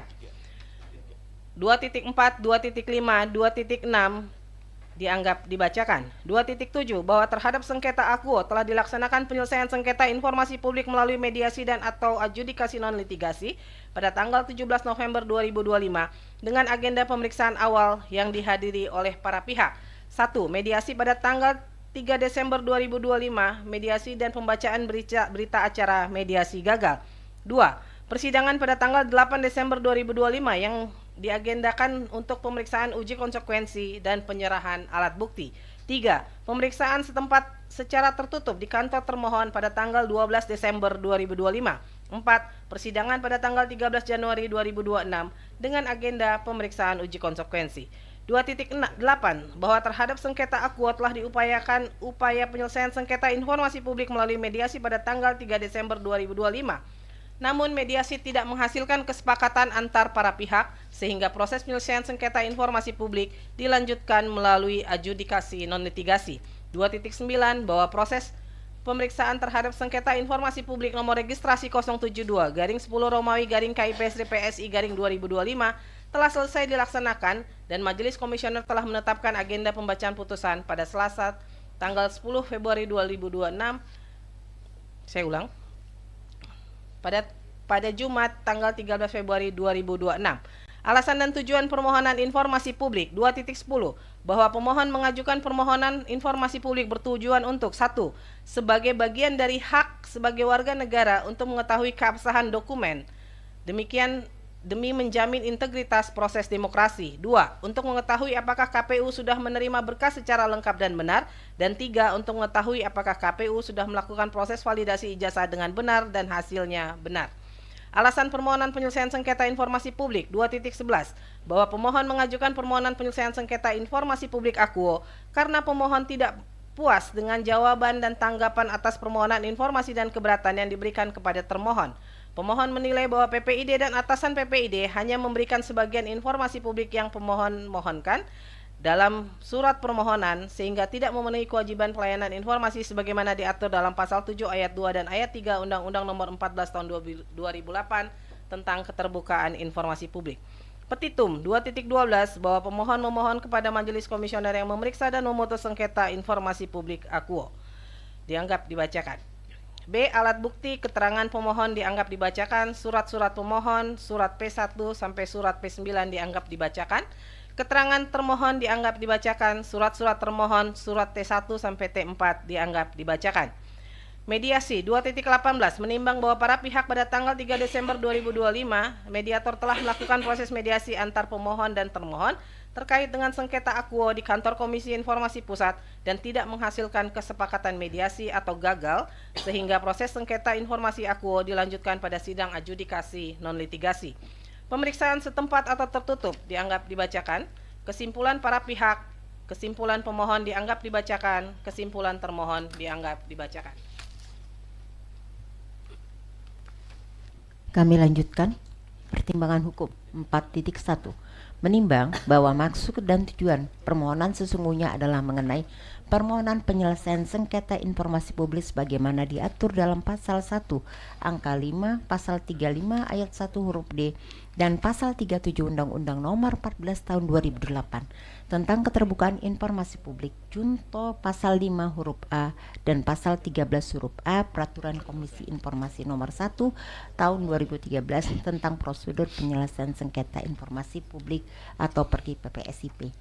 2.4, 2.5, 2.6 dianggap dibacakan. 2.7 bahwa terhadap sengketa akuo telah dilaksanakan penyelesaian sengketa informasi publik melalui mediasi dan atau adjudikasi non litigasi pada tanggal 17 November 2025 dengan agenda pemeriksaan awal yang dihadiri oleh para pihak. 1. Mediasi pada tanggal 3 Desember 2025, mediasi dan pembacaan berita acara mediasi gagal. 2. Persidangan pada tanggal 8 Desember 2025 yang diagendakan untuk pemeriksaan uji konsekuensi dan penyerahan alat bukti. 3. Pemeriksaan setempat secara tertutup di kantor termohon pada tanggal 12 Desember 2025. 4. Persidangan pada tanggal 13 Januari 2026 dengan agenda pemeriksaan uji konsekuensi. 2.8 bahwa terhadap sengketa akuo telah diupayakan upaya penyelesaian sengketa informasi publik melalui mediasi pada tanggal 3 Desember 2025. Namun mediasi tidak menghasilkan kesepakatan antar para pihak sehingga proses penyelesaian sengketa informasi publik dilanjutkan melalui adjudikasi non litigasi. 2.9 bahwa proses pemeriksaan terhadap sengketa informasi publik nomor registrasi 072-10-KIPSD-PSI-2025 telah selesai dilaksanakan dan Majelis Komisioner telah menetapkan agenda pembacaan putusan pada Selasa tanggal 10 Februari 2026. Saya ulang. Pada Jumat tanggal 13 Februari 2026. Alasan dan tujuan permohonan informasi publik 2.10 bahwa pemohon mengajukan permohonan informasi publik bertujuan untuk 1. Sebagai bagian dari hak sebagai warga negara untuk mengetahui keabsahan dokumen. Demi menjamin integritas proses demokrasi. 2. Untuk mengetahui apakah KPU sudah menerima berkas secara lengkap dan benar. Dan 3. Untuk mengetahui apakah KPU sudah melakukan proses validasi ijazah dengan benar dan hasilnya benar. Alasan permohonan penyelesaian sengketa informasi publik 2.11 bahwa pemohon mengajukan permohonan penyelesaian sengketa informasi publik akuo karena pemohon tidak puas dengan jawaban dan tanggapan atas permohonan informasi dan keberatan yang diberikan kepada termohon. Pemohon menilai bahwa PPID dan atasan PPID hanya memberikan sebagian informasi publik yang pemohon mohonkan dalam surat permohonan sehingga tidak memenuhi kewajiban pelayanan informasi sebagaimana diatur dalam pasal 7 ayat 2 dan ayat 3 Undang-Undang Nomor 14 Tahun 2008 tentang keterbukaan informasi publik. Petitum 2.12 bahwa pemohon memohon kepada Majelis Komisioner yang memeriksa dan memutus sengketa informasi publik akuo dianggap dibacakan. B. Alat bukti keterangan pemohon dianggap dibacakan. Surat-surat pemohon, surat P1 sampai surat P9 dianggap dibacakan. Keterangan termohon dianggap dibacakan. Surat-surat termohon, surat T1 sampai T4 dianggap dibacakan. Mediasi 2.18 menimbang bahwa para pihak pada tanggal 3 Desember 2025 mediator telah melakukan proses mediasi antar pemohon dan termohon terkait dengan sengketa akuo di kantor Komisi Informasi Pusat dan tidak menghasilkan kesepakatan mediasi atau gagal sehingga proses sengketa informasi akuo dilanjutkan pada sidang adjudikasi non litigasi. Pemeriksaan setempat atau tertutup dianggap dibacakan. Kesimpulan para pihak, kesimpulan pemohon dianggap dibacakan, kesimpulan termohon dianggap dibacakan. Kami lanjutkan pertimbangan hukum 4.1. Menimbang bahwa maksud dan tujuan permohonan sesungguhnya adalah mengenai permohonan penyelesaian sengketa informasi publik sebagaimana diatur dalam pasal 1 angka 5, pasal 35 ayat 1 huruf D dan pasal 37 Undang-Undang Nomor 14 Tahun 2008 tentang keterbukaan informasi publik junto pasal 5 huruf A dan pasal 13 huruf A Peraturan Komisi Informasi Nomor 1 Tahun 2013 tentang prosedur penyelesaian sengketa informasi publik atau pergi PPSIP.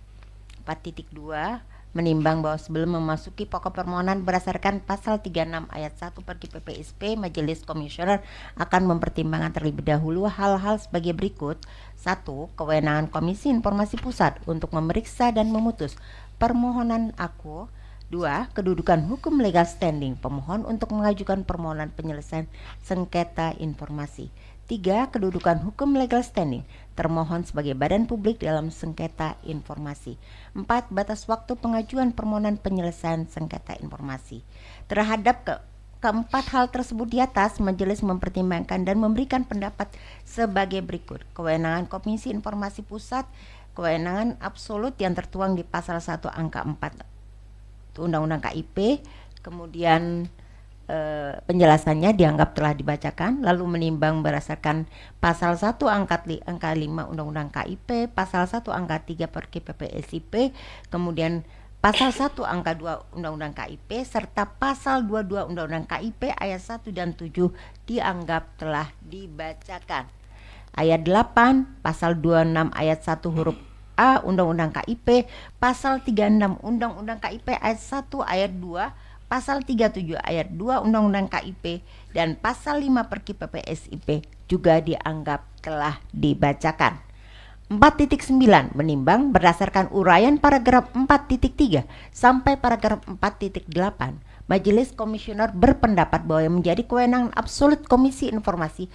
4.2 menimbang bahwa sebelum memasuki pokok permohonan berdasarkan pasal 36 ayat 1 pergi PPSP, Majelis Komisioner akan mempertimbangkan terlebih dahulu hal-hal sebagai berikut. 1. Kewenangan Komisi Informasi Pusat untuk memeriksa dan memutus permohonan akuo. 2. Kedudukan hukum legal standing pemohon untuk mengajukan permohonan penyelesaian sengketa informasi. 3. Kedudukan hukum legal standing termohon sebagai badan publik dalam sengketa informasi. 4. Batas waktu pengajuan permohonan penyelesaian sengketa informasi. Terhadap keempat hal tersebut di atas, majelis mempertimbangkan dan memberikan pendapat sebagai berikut. Kewenangan Komisi Informasi Pusat, kewenangan absolut yang tertuang di pasal 1 angka 4 Undang-Undang KIP, kemudian penjelasannya dianggap telah dibacakan, lalu menimbang berdasarkan pasal 1 angka 5 Undang-Undang KIP, pasal 1 angka 3 Perki PPSIP, kemudian pasal 1 angka 2 Undang-Undang KIP, serta pasal 22 Undang-Undang KIP ayat 1 dan 7 dianggap telah dibacakan. Ayat 8, pasal 26 ayat 1 huruf A Undang-Undang KIP, pasal 36 Undang-Undang KIP ayat 1 ayat 2, pasal 37 ayat 2 Undang-Undang KIP, dan pasal 5 Perki PPSIP juga dianggap telah dibacakan. 4.9 menimbang berdasarkan uraian paragraf 4.3 sampai paragraf 4.8, Majelis Komisioner berpendapat bahwa yang menjadi kewenangan absolut Komisi Informasi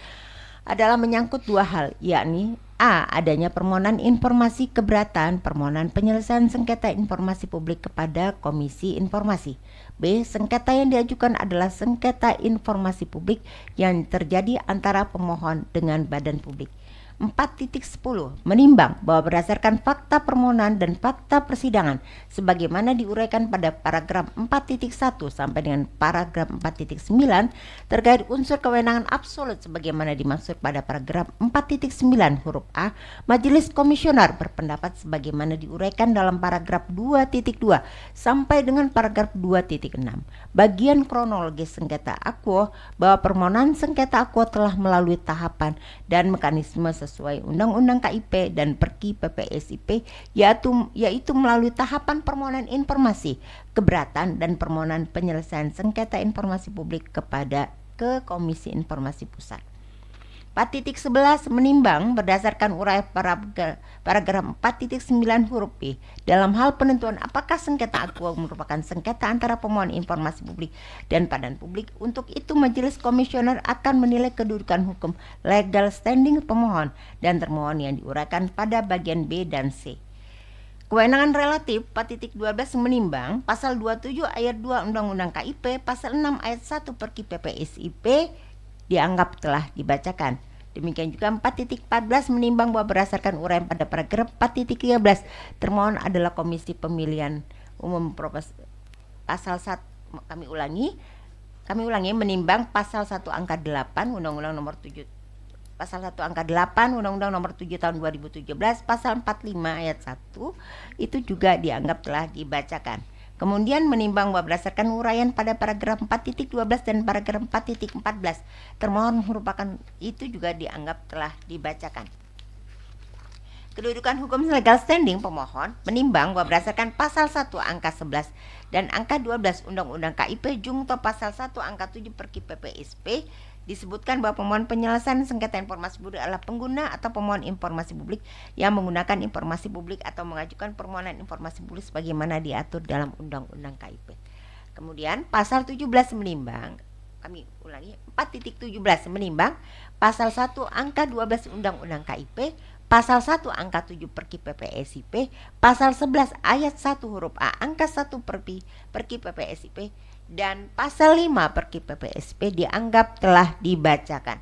adalah menyangkut dua hal, yakni A. Adanya permohonan informasi keberatan permohonan penyelesaian sengketa informasi publik kepada Komisi Informasi. B. Sengketa yang diajukan adalah sengketa informasi publik yang terjadi antara pemohon dengan badan publik. 4.10 menimbang bahwa berdasarkan fakta permohonan dan fakta persidangan sebagaimana diuraikan pada paragraf 4.1 sampai dengan paragraf 4.9 terkait unsur kewenangan absolut sebagaimana dimaksud pada paragraf 4.9 huruf A, Majelis Komisioner berpendapat sebagaimana diuraikan dalam paragraf 2.2 sampai dengan paragraf 2.6 bagian kronologis sengketa akuo bahwa permohonan sengketa akuo telah melalui tahapan dan mekanisme sesuai Undang-Undang KIP dan Perki PPSIP, yaitu melalui tahapan permohonan informasi, keberatan dan permohonan penyelesaian sengketa informasi publik ke Komisi Informasi Pusat. 4.11 menimbang berdasarkan uraian paragraf 4.9 huruf B dalam hal penentuan apakah sengketa akuo merupakan sengketa antara pemohon informasi publik dan badan publik. Untuk itu Majelis Komisioner akan menilai kedudukan hukum legal standing pemohon dan termohon yang diuraikan pada bagian B dan C. Kewenangan relatif 4.12 menimbang pasal 27 ayat 2 Undang-Undang KIP, pasal 6 ayat 1 Perki PPSIP dianggap telah dibacakan. Demikian juga 4.14 menimbang bahwa berdasarkan uraian pada paragraf 4.13 termohon adalah Komisi Pemilihan Umum pasal 1 kami ulangi menimbang pasal 1 angka 8 Undang-Undang nomor 7 pasal 1 angka 8 Undang-Undang nomor 7 tahun 2017 pasal 45 ayat 1 itu juga dianggap telah dibacakan. Kemudian menimbang bahwa berdasarkan uraian pada paragraf 4.12 dan paragraf 4.14 termohon merupakan itu juga dianggap telah dibacakan. Kedudukan hukum legal standing pemohon menimbang bahwa berdasarkan pasal 1 angka 11 dan angka 12 Undang-Undang KIP jungto pasal 1 angka 7 Perki PPSP disebutkan bahwa pemohon penyelesaian sengketa informasi publik adalah pengguna atau pemohon informasi publik yang menggunakan informasi publik atau mengajukan permohonan informasi publik sebagaimana diatur dalam Undang-Undang KIP. Kemudian pasal 17 menimbang, kami ulangi 4.17 menimbang pasal 1 angka 12 Undang-Undang KIP, pasal 1 angka 7 Perki PPSIP, pasal 11 ayat 1 huruf A angka 1 Perki PPSIP dan pasal 5 Perki PPSP dianggap telah dibacakan.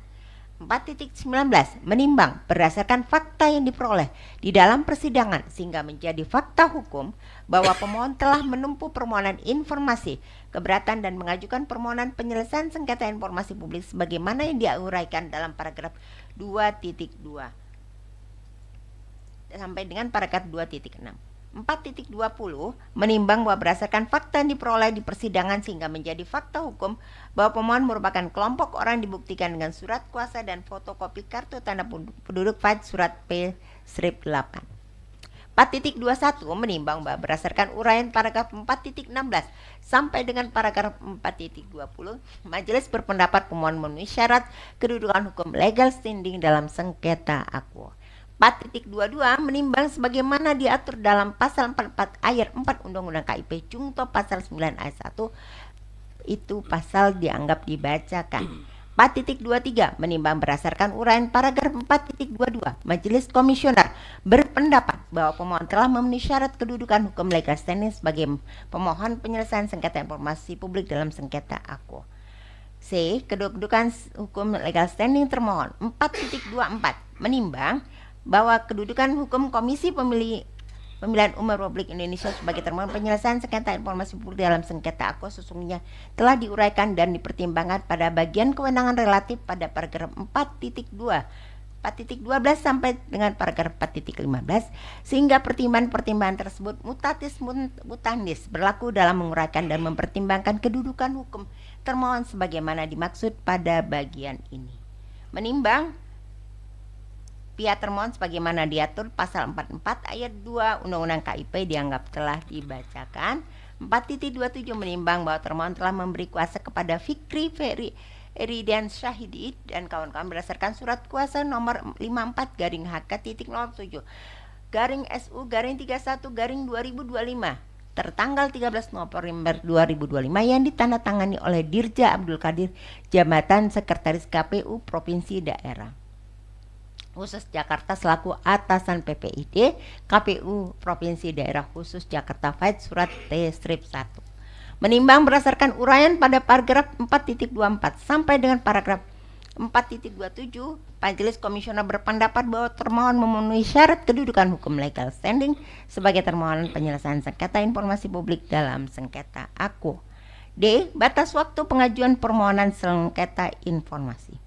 4.19 menimbang berdasarkan fakta yang diperoleh di dalam persidangan sehingga menjadi fakta hukum bahwa pemohon telah menempuh permohonan informasi keberatan dan mengajukan permohonan penyelesaian sengketa informasi publik sebagaimana yang diuraikan dalam paragraf 2.2 sampai dengan paragraf 2.6. 4.20 menimbang bahwa berdasarkan fakta yang diperoleh di persidangan sehingga menjadi fakta hukum bahwa pemohon merupakan kelompok orang dibuktikan dengan surat kuasa dan fotokopi kartu tanda penduduk surat P strip 8. 4.21 menimbang bahwa berdasarkan uraian paragraf 4.16 sampai dengan paragraf 4.20 majelis berpendapat pemohon memenuhi syarat kedudukan hukum legal standing dalam sengketa akuo. 4.22 menimbang sebagaimana diatur dalam pasal 44 ayat 4 Undang-Undang KIP jungto pasal 9 ayat 1 itu pasal dianggap dibacakan. 4.23 menimbang berdasarkan uraian paragraf 4.22, Majelis Komisioner berpendapat bahwa pemohon telah memenuhi syarat kedudukan hukum legal standing sebagai pemohon penyelesaian sengketa informasi publik dalam sengketa aku. C. Kedudukan hukum legal standing termohon. 4.24 menimbang bahwa kedudukan hukum Komisi Pemilihan Umum Republik Indonesia sebagai termohon penyelesaian sengketa informasi publik dalam sengketa aku sesungguhnya telah diuraikan dan dipertimbangkan pada bagian kewenangan relatif pada paragraf 4.12 sampai dengan paragraf 4.15 sehingga pertimbangan-pertimbangan tersebut mutatis mutandis berlaku dalam menguraikan dan mempertimbangkan kedudukan hukum termohon sebagaimana dimaksud pada bagian ini. Menimbang pihak termohon sebagaimana diatur pasal 44 ayat 2 Undang-Undang KIP dianggap telah dibacakan. 4.27 menimbang bahwa termohon telah memberi kuasa kepada Fikri Eridian Syahidi dan kawan-kawan berdasarkan surat kuasa nomor 54-HK.07-SU-31-2025 tertanggal 13 November 2025 yang ditandatangani oleh Dirja Abdul Qadir Jabatan Sekretaris KPU Provinsi Daerah Khusus Jakarta selaku atasan PPID KPU Provinsi Daerah Khusus Jakarta Fight Surat T-1 menimbang berdasarkan uraian pada paragraf 4.24 sampai dengan paragraf 4.27 Majelis Komisioner berpendapat bahwa termohon memenuhi syarat kedudukan hukum legal standing sebagai termohon penyelesaian sengketa informasi publik dalam sengketa aku. D. Batas waktu pengajuan permohonan sengketa informasi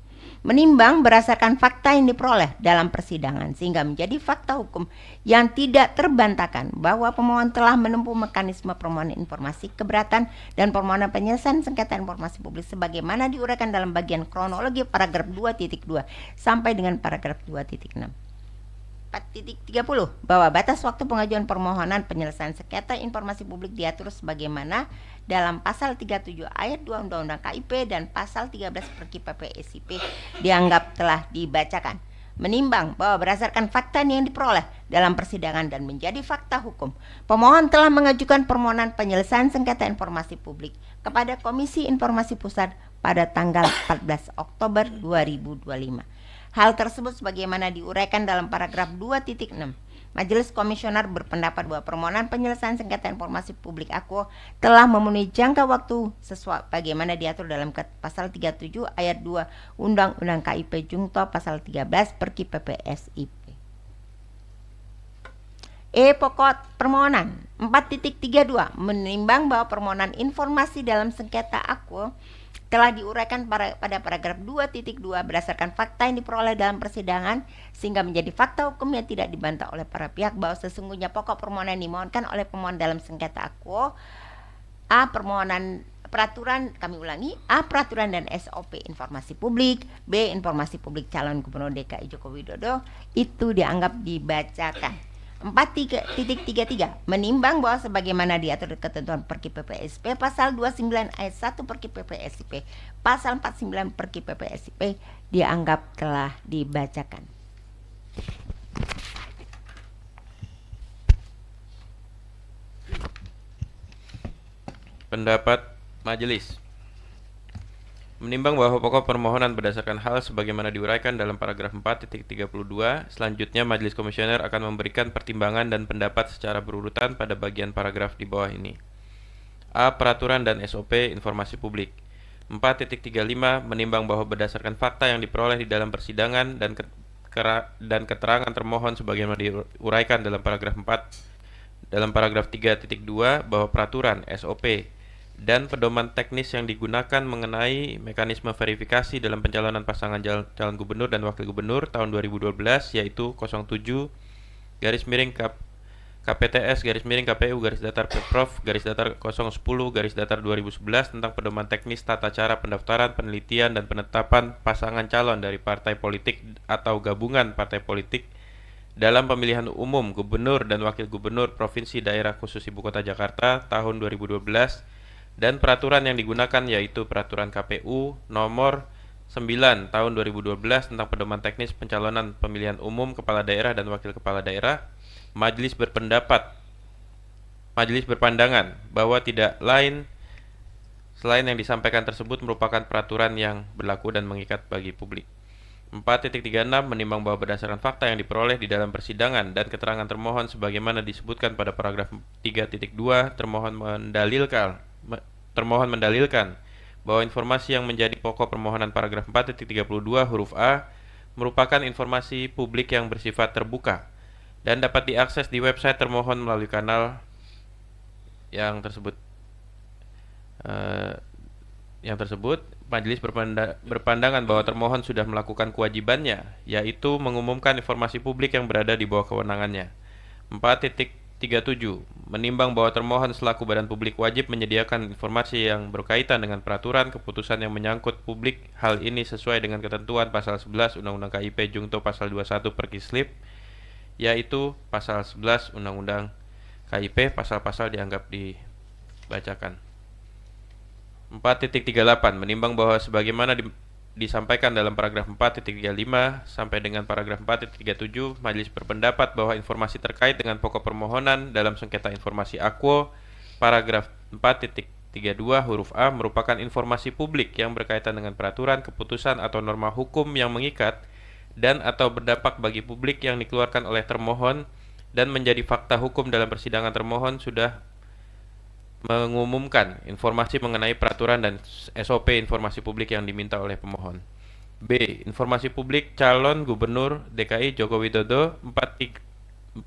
menimbang berdasarkan fakta yang diperoleh dalam persidangan sehingga menjadi fakta hukum yang tidak terbantahkan bahwa pemohon telah menempuh mekanisme permohonan informasi keberatan dan permohonan penyelesaian sengketa informasi publik sebagaimana diuraikan dalam bagian kronologi paragraf 2.2 sampai dengan paragraf 2.6. 4.30 bahwa batas waktu pengajuan permohonan penyelesaian sengketa informasi publik diatur sebagaimana dalam pasal 37 ayat 2 Undang-Undang KIP dan pasal 13 Perki PPSIP dianggap telah dibacakan. Menimbang bahwa berdasarkan fakta yang diperoleh dalam persidangan dan menjadi fakta hukum, pemohon telah mengajukan permohonan penyelesaian sengketa informasi publik kepada Komisi Informasi Pusat pada tanggal 14 Oktober 2025. Hal tersebut sebagaimana diuraikan dalam paragraf 2.6. Majelis Komisioner berpendapat bahwa permohonan penyelesaian sengketa informasi publik aku telah memenuhi jangka waktu sesuai bagaimana diatur dalam pasal 37 ayat 2 Undang-Undang KIP Jungto pasal 13 Perki PPSIP. Pokok permohonan 4.32 menimbang bahwa permohonan informasi dalam sengketa aku telah diuraikan pada paragraf 2.2 berdasarkan fakta yang diperoleh dalam persidangan sehingga menjadi fakta hukum yang tidak dibantah oleh para pihak bahwa sesungguhnya pokok permohonan dimohonkan oleh pemohon dalam sengketa aku peraturan dan SOP informasi publik, B informasi publik calon gubernur DKI Joko Widodo itu dianggap dibacakan. 4.33 menimbang bahwa sebagaimana diatur ketentuan Perki PPSIP pasal 29 ayat 1 Perki PPSIP pasal 49 Perki PPSIP dianggap telah dibacakan. Pendapat majelis menimbang bahwa pokok permohonan berdasarkan hal sebagaimana diuraikan dalam paragraf 4.32, selanjutnya Majelis Komisioner akan memberikan pertimbangan dan pendapat secara berurutan pada bagian paragraf di bawah ini. A. Peraturan dan SOP informasi publik. 4.35 menimbang bahwa berdasarkan fakta yang diperoleh di dalam persidangan dan keterangan termohon sebagaimana diuraikan dalam paragraf 4 dalam paragraf 3.2 bahwa peraturan SOP dan pedoman teknis yang digunakan mengenai mekanisme verifikasi dalam pencalonan pasangan calon gubernur dan wakil gubernur tahun 2012 yaitu 07 KPTS KPU Pemprov 010 2011 tentang pedoman teknis tata cara pendaftaran, penelitian dan penetapan pasangan calon dari partai politik atau gabungan partai politik dalam pemilihan umum gubernur dan wakil gubernur provinsi daerah khusus ibu kota Jakarta tahun 2012 dan peraturan yang digunakan yaitu peraturan KPU nomor 9 tahun 2012 tentang pedoman teknis pencalonan pemilihan umum kepala daerah dan wakil kepala daerah. Majelis berpandangan bahwa tidak lain Selain yang disampaikan tersebut merupakan peraturan yang berlaku dan mengikat bagi publik. 4.36 menimbang bahwa berdasarkan fakta yang diperoleh di dalam persidangan dan keterangan termohon sebagaimana disebutkan pada paragraf 3.2 termohon mendalilkan bahwa informasi yang menjadi pokok permohonan paragraf 4.32 huruf A merupakan informasi publik yang bersifat terbuka dan dapat diakses di website termohon melalui kanal yang tersebut. Majelis berpandangan bahwa termohon sudah melakukan kewajibannya, yaitu mengumumkan informasi publik yang berada di bawah kewenangannya. 4.37 menimbang bahwa termohon selaku badan publik wajib menyediakan informasi yang berkaitan dengan peraturan keputusan yang menyangkut publik. Hal ini sesuai dengan ketentuan pasal 11 Undang-Undang KIP Jungto pasal 21 Perkislip, yaitu pasal 11 Undang-Undang KIP, pasal-pasal dianggap dibacakan. 4.38 menimbang bahwa sebagaimana disampaikan dalam paragraf 4.35 sampai dengan paragraf 4.37, majelis berpendapat bahwa informasi terkait dengan pokok permohonan dalam sengketa informasi Akwo paragraf 4.32 huruf A merupakan informasi publik yang berkaitan dengan peraturan, keputusan atau norma hukum yang mengikat dan atau berdampak bagi publik yang dikeluarkan oleh termohon dan menjadi fakta hukum dalam persidangan. Termohon sudah mengumumkan informasi mengenai peraturan dan SOP informasi publik yang diminta oleh pemohon. B. Informasi publik calon gubernur DKI Joko Widodo 4.39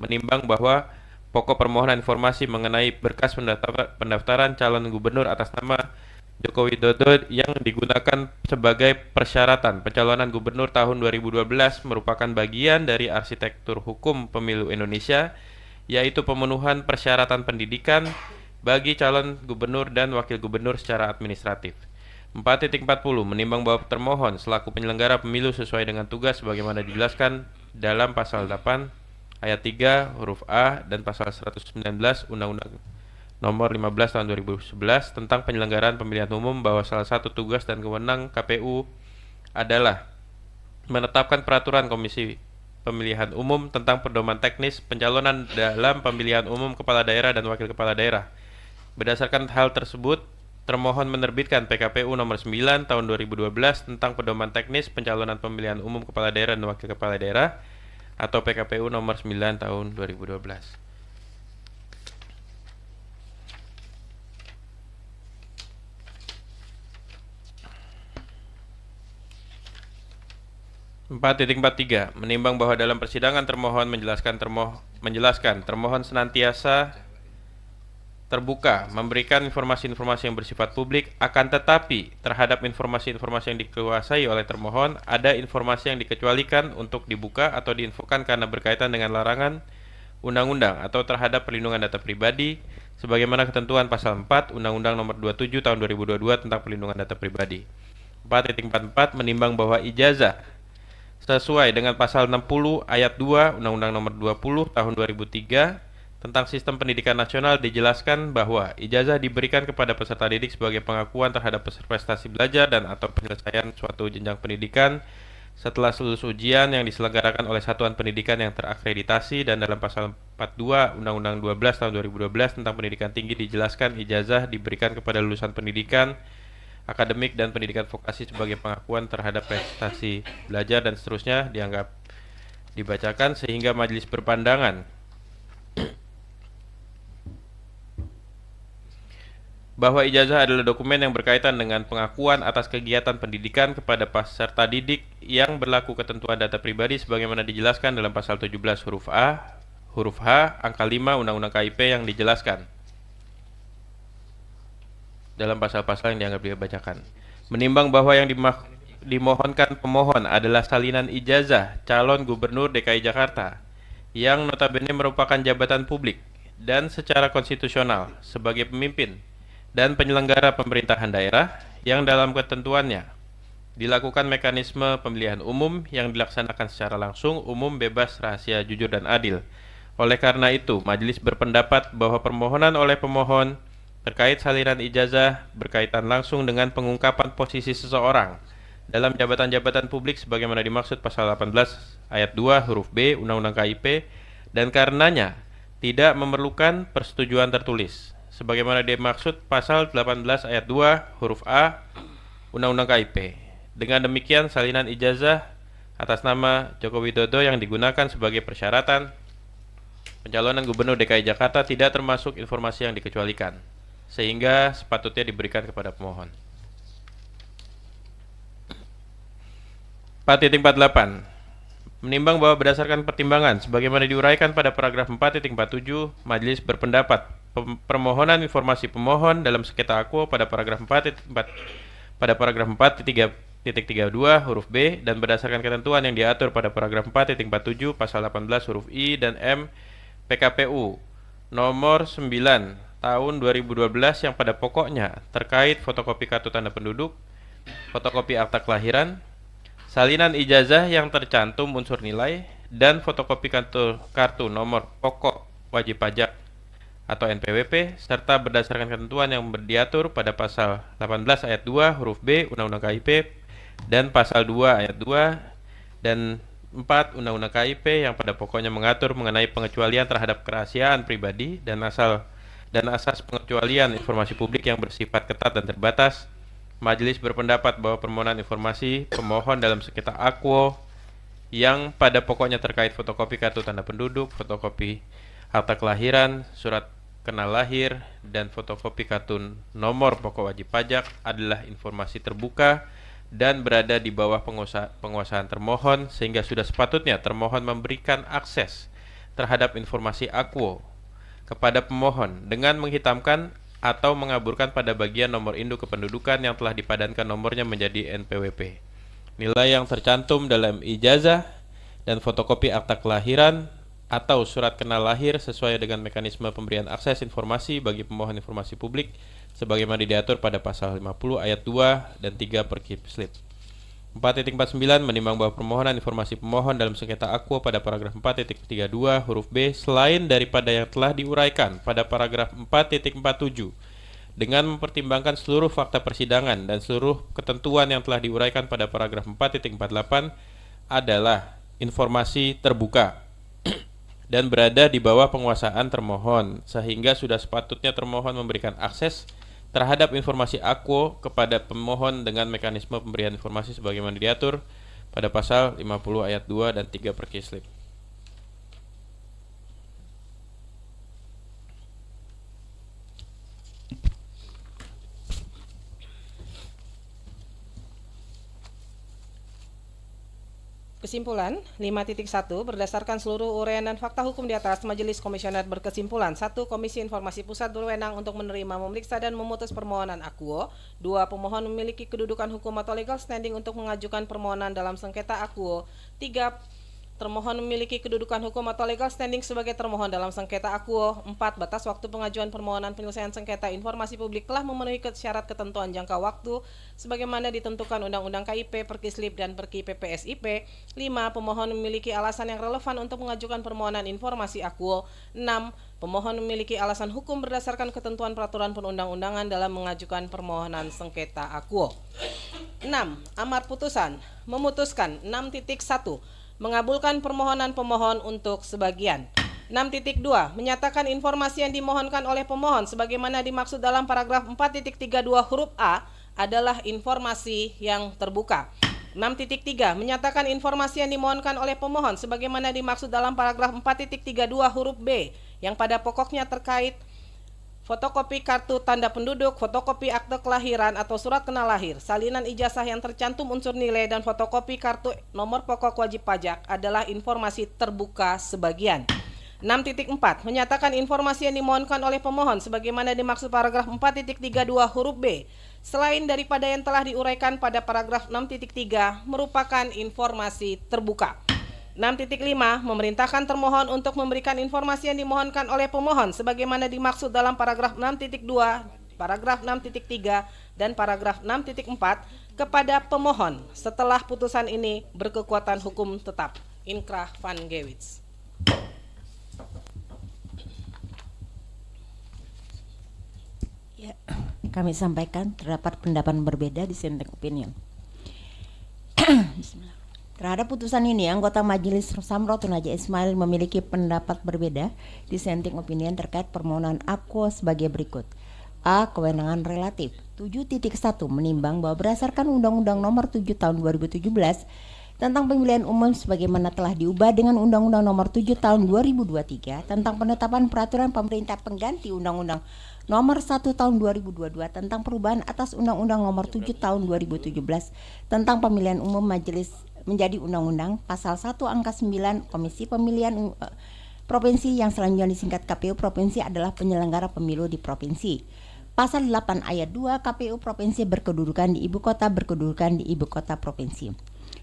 menimbang bahwa pokok permohonan informasi mengenai berkas pendaftaran calon gubernur atas nama Joko Widodo yang digunakan sebagai persyaratan pencalonan gubernur tahun 2012 merupakan bagian dari arsitektur hukum pemilu Indonesia, yaitu pemenuhan persyaratan pendidikan bagi calon gubernur dan wakil gubernur secara administratif. 4.40 menimbang bahwa termohon selaku penyelenggara pemilu sesuai dengan tugas sebagaimana dijelaskan dalam pasal 8 ayat 3 huruf A dan pasal 119 Undang-Undang Nomor 15 Tahun 2011 tentang penyelenggaraan pemilihan umum bahwa salah satu tugas dan kewenangan KPU adalah menetapkan peraturan Komisi Pemilihan Umum tentang pedoman teknis pencalonan dalam pemilihan umum kepala daerah dan wakil kepala daerah. Berdasarkan hal tersebut, termohon menerbitkan PKPU nomor 9 tahun 2012 tentang pedoman teknis pencalonan pemilihan umum kepala daerah dan wakil kepala daerah atau PKPU nomor 9 tahun 2012. 4.43 menimbang bahwa dalam persidangan termohon menjelaskan termohon senantiasa terbuka memberikan informasi-informasi yang bersifat publik, akan tetapi terhadap informasi-informasi yang dikuasai oleh termohon ada informasi yang dikecualikan untuk dibuka atau diinfokan karena berkaitan dengan larangan undang-undang atau terhadap perlindungan data pribadi sebagaimana ketentuan pasal 4 Undang-Undang Nomor 27 Tahun 2022 tentang perlindungan data pribadi. 4.44 menimbang bahwa ijazah sesuai dengan pasal 60 ayat 2 Undang-Undang Nomor 20 Tahun 2003 tentang Sistem Pendidikan Nasional dijelaskan bahwa ijazah diberikan kepada peserta didik sebagai pengakuan terhadap prestasi belajar dan atau penyelesaian suatu jenjang pendidikan setelah lulus ujian yang diselenggarakan oleh satuan pendidikan yang terakreditasi, dan dalam pasal 42 Undang-Undang 12 Tahun 2012 tentang pendidikan tinggi dijelaskan ijazah diberikan kepada lulusan pendidikan akademik dan pendidikan vokasi sebagai pengakuan terhadap prestasi belajar dan seterusnya dianggap dibacakan sehingga majelis berpandangan bahwa ijazah adalah dokumen yang berkaitan dengan pengakuan atas kegiatan pendidikan kepada peserta didik yang berlaku ketentuan data pribadi sebagaimana dijelaskan dalam pasal 17 huruf H angka 5 Undang-Undang KIP yang dijelaskan dalam pasal-pasal yang dianggap dibacakan. Menimbang bahwa yang dimohonkan pemohon adalah salinan ijazah calon gubernur DKI Jakarta yang notabene merupakan jabatan publik dan secara konstitusional sebagai pemimpin dan penyelenggara pemerintahan daerah yang dalam ketentuannya dilakukan mekanisme pemilihan umum yang dilaksanakan secara langsung, umum, bebas, rahasia, jujur, dan adil. Oleh karena itu, majelis berpendapat bahwa permohonan oleh pemohon terkait salinan ijazah berkaitan langsung dengan pengungkapan posisi seseorang dalam jabatan-jabatan publik sebagaimana dimaksud pasal 18 ayat 2 huruf B Undang-Undang KIP dan karenanya tidak memerlukan persetujuan tertulis. sebagaimana dimaksud pasal 18 ayat 2 huruf A Undang-Undang KIP. Dengan demikian, salinan ijazah atas nama Joko Widodo yang digunakan sebagai persyaratan pencalonan Gubernur DKI Jakarta tidak termasuk informasi yang dikecualikan, sehingga sepatutnya diberikan kepada pemohon. 4.48 Menimbang bahwa berdasarkan pertimbangan sebagaimana diuraikan pada paragraf 4.47, majelis berpendapat permohonan informasi pemohon dalam sengketa akuo pada paragraf 4.32 huruf B dan berdasarkan ketentuan yang diatur pada paragraf 4.47 pasal 18 huruf I dan M PKPU nomor 9 tahun 2012 yang pada pokoknya terkait fotokopi kartu tanda penduduk, fotokopi akta kelahiran, salinan ijazah yang tercantum unsur nilai, dan fotokopi kartu nomor pokok wajib pajak atau NPWP, serta berdasarkan ketentuan yang diatur pada pasal 18 ayat 2 huruf B Undang-Undang KIP dan pasal 2 ayat 2 dan 4 Undang-Undang KIP yang pada pokoknya mengatur mengenai pengecualian terhadap kerahasiaan pribadi dan asas pengecualian informasi publik yang bersifat ketat dan terbatas. Majelis berpendapat bahwa permohonan informasi pemohon dalam sengketa akuo yang pada pokoknya terkait fotokopi kartu tanda penduduk, fotokopi akta kelahiran, surat kenal lahir, dan fotokopi kartu nomor pokok wajib pajak adalah informasi terbuka dan berada di bawah penguasaan termohon, sehingga sudah sepatutnya termohon memberikan akses terhadap informasi akuo kepada pemohon dengan menghitamkan atau mengaburkan pada bagian nomor induk kependudukan yang telah dipadankan nomornya menjadi NPWP. Nilai yang tercantum dalam ijazah dan fotokopi akta kelahiran atau surat kenal lahir sesuai dengan mekanisme pemberian akses informasi bagi pemohon informasi publik sebagaimana diatur pada pasal 50 ayat 2 dan 3 Perkip-Slip. 4.49 menimbang bahwa permohonan informasi pemohon dalam sengketa akuo pada paragraf 4.32 huruf B selain daripada yang telah diuraikan pada paragraf 4.47 dengan mempertimbangkan seluruh fakta persidangan dan seluruh ketentuan yang telah diuraikan pada paragraf 4.48 adalah informasi terbuka dan berada di bawah penguasaan termohon, sehingga sudah sepatutnya termohon memberikan akses terhadap informasi akuo kepada pemohon dengan mekanisme pemberian informasi sebagaimana diatur pada pasal 50 ayat 2 dan 3 Perkip-Slip. Kesimpulan 5.1 berdasarkan seluruh uraian dan fakta hukum di atas, Majelis Komisioner berkesimpulan 1. Komisi Informasi Pusat berwenang untuk menerima, memeriksa, dan memutus permohonan akuo. 2. Pemohon memiliki kedudukan hukum atau legal standing untuk mengajukan permohonan dalam sengketa akuo. 3. Termohon memiliki kedudukan hukum atau legal standing sebagai termohon dalam sengketa akuo. 4. Batas waktu pengajuan permohonan penyelesaian sengketa informasi publik telah memenuhi syarat ketentuan jangka waktu sebagaimana ditentukan Undang-Undang KIP, Perkip-Slip, dan Perkip-PPSIP. 5. Pemohon memiliki alasan yang relevan untuk mengajukan permohonan informasi akuo. 6. Pemohon memiliki alasan hukum berdasarkan ketentuan peraturan perundang-undangan dalam mengajukan permohonan sengketa akuo. 6. Amar putusan memutuskan 6.1 mengabulkan permohonan pemohon untuk sebagian. 6.2 menyatakan informasi yang dimohonkan oleh pemohon sebagaimana dimaksud dalam paragraf 4.32 huruf A adalah informasi yang terbuka. 6.3 menyatakan informasi yang dimohonkan oleh pemohon sebagaimana dimaksud dalam paragraf 4.32 huruf B yang pada pokoknya terkait fotokopi kartu tanda penduduk, fotokopi akte kelahiran atau surat kenal lahir, salinan ijazah yang tercantum unsur nilai, dan fotokopi kartu nomor pokok wajib pajak adalah informasi terbuka sebagian. 6.4 menyatakan informasi yang dimohonkan oleh pemohon sebagaimana dimaksud paragraf 4.32 huruf B selain daripada yang telah diuraikan pada paragraf 6.3 merupakan informasi terbuka. 6.5 memerintahkan termohon untuk memberikan informasi yang dimohonkan oleh pemohon sebagaimana dimaksud dalam paragraf 6.2, paragraf 6.3, dan paragraf 6.4 kepada pemohon setelah putusan ini berkekuatan hukum tetap. Inkrah van Gewitz. Ya, kami sampaikan terdapat pendapat berbeda dissenting opinion. Bismillah. Terhadap putusan ini, anggota Majelis Samrotunaja Ismail memiliki pendapat berbeda dissenting opinion terkait permohonan Aquo sebagai berikut. A. Kewenangan relatif. 7.1 menimbang bahwa berdasarkan Undang-Undang Nomor 7 Tahun 2017 tentang pemilihan umum sebagaimana telah diubah dengan Undang-Undang Nomor 7 Tahun 2023 tentang penetapan peraturan pemerintah pengganti Undang-Undang Nomor 1 Tahun 2022 tentang perubahan atas Undang-Undang Nomor 7 Tahun 2017 tentang pemilihan umum majelis menjadi undang-undang. Pasal 1 angka 9 Komisi Pemilihan Provinsi yang selanjutnya disingkat KPU Provinsi adalah penyelenggara pemilu di provinsi. Pasal 8 ayat 2 KPU Provinsi berkedudukan di ibu kota provinsi.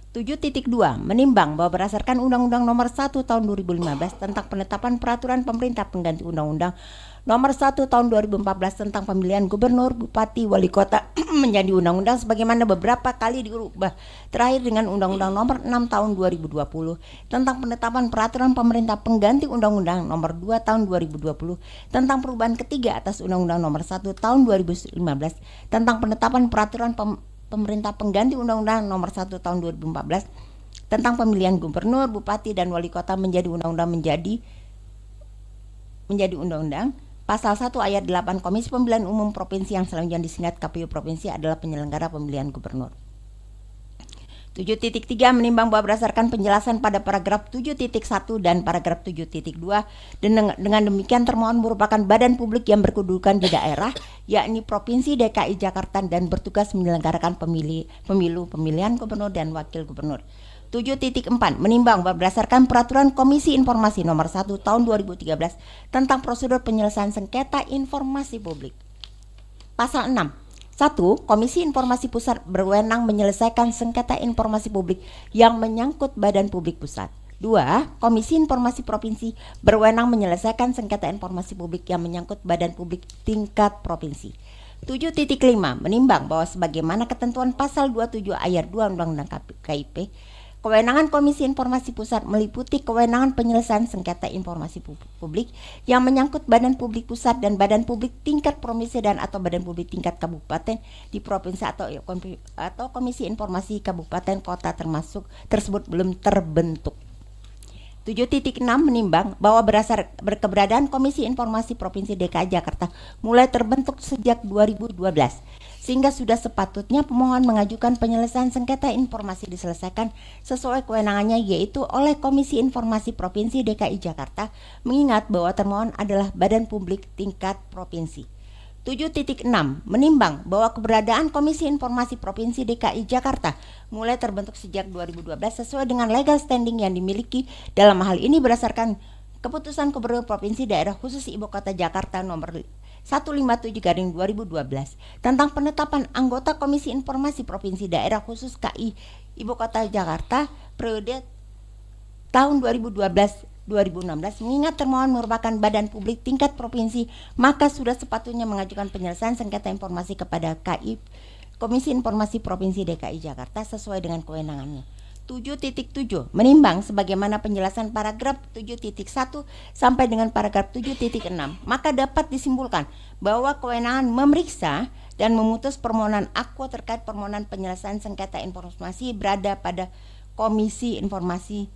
7.2 menimbang bahwa berdasarkan Undang-Undang Nomor 1 Tahun 2015 tentang penetapan peraturan pemerintah pengganti Undang-Undang Nomor 1 Tahun 2014 tentang pemilihan gubernur, bupati, wali kota menjadi undang-undang sebagaimana beberapa kali diubah, terakhir dengan Undang-Undang Nomor 6 Tahun 2020 tentang penetapan peraturan pemerintah pengganti Undang-Undang Nomor 2 Tahun 2020 tentang perubahan ketiga atas Undang-Undang Nomor 1 Tahun 2015 tentang penetapan peraturan pemerintah pengganti Undang-Undang Nomor 1 Tahun 2014 tentang pemilihan gubernur, bupati, dan wali kota menjadi undang-undang Pasal 1 ayat 8 Komisi Pemilihan Umum Provinsi yang selanjutnya disingkat KPU Provinsi adalah penyelenggara pemilihan gubernur. 7.3 menimbang bahwa berdasarkan penjelasan pada paragraf 7.1 dan paragraf 7.2 dengan demikian termohon merupakan badan publik yang berkedudukan di daerah yakni Provinsi DKI Jakarta dan bertugas menyelenggarakan pemilihan gubernur dan wakil gubernur. 7.4 menimbang bahwa berdasarkan Peraturan Komisi Informasi Nomor 1 Tahun 2013 tentang prosedur penyelesaian sengketa informasi publik. Pasal 6. 1. Komisi Informasi Pusat berwenang menyelesaikan sengketa informasi publik yang menyangkut badan publik pusat. 2. Komisi Informasi Provinsi berwenang menyelesaikan sengketa informasi publik yang menyangkut badan publik tingkat provinsi. 7.5 menimbang bahwa sebagaimana ketentuan pasal 27 ayat 2 Undang-Undang KIP, kewenangan Komisi Informasi Pusat meliputi kewenangan penyelesaian sengketa informasi publik yang menyangkut badan publik pusat dan badan publik tingkat provinsi dan atau badan publik tingkat kabupaten di provinsi atau Komisi Informasi Kabupaten Kota tersebut belum terbentuk. 7.6 menimbang bahwa keberadaan Komisi Informasi Provinsi DKI Jakarta mulai terbentuk sejak 2012 sehingga sudah sepatutnya pemohon mengajukan penyelesaian sengketa informasi diselesaikan sesuai kewenangannya yaitu oleh Komisi Informasi Provinsi DKI Jakarta mengingat bahwa termohon adalah badan publik tingkat provinsi. 7.6 menimbang bahwa keberadaan Komisi Informasi Provinsi DKI Jakarta mulai terbentuk sejak 2012 sesuai dengan legal standing yang dimiliki dalam hal ini berdasarkan Keputusan Gubernur Provinsi Daerah Khusus Ibu Kota Jakarta Nomor 157/2012 tentang penetapan anggota Komisi Informasi Provinsi Daerah Khusus KI Ibu Kota Jakarta periode tahun 2012-2016 mengingat termohon merupakan badan publik tingkat provinsi maka sudah sepatutnya mengajukan penyelesaian sengketa informasi kepada KI Komisi Informasi Provinsi DKI Jakarta sesuai dengan kewenangannya. 7.7 menimbang sebagaimana penjelasan paragraf 7.1 sampai dengan paragraf 7.6 maka dapat disimpulkan bahwa kewenangan memeriksa dan memutus permohonan Aquo terkait permohonan penyelesaian sengketa informasi berada pada Komisi Informasi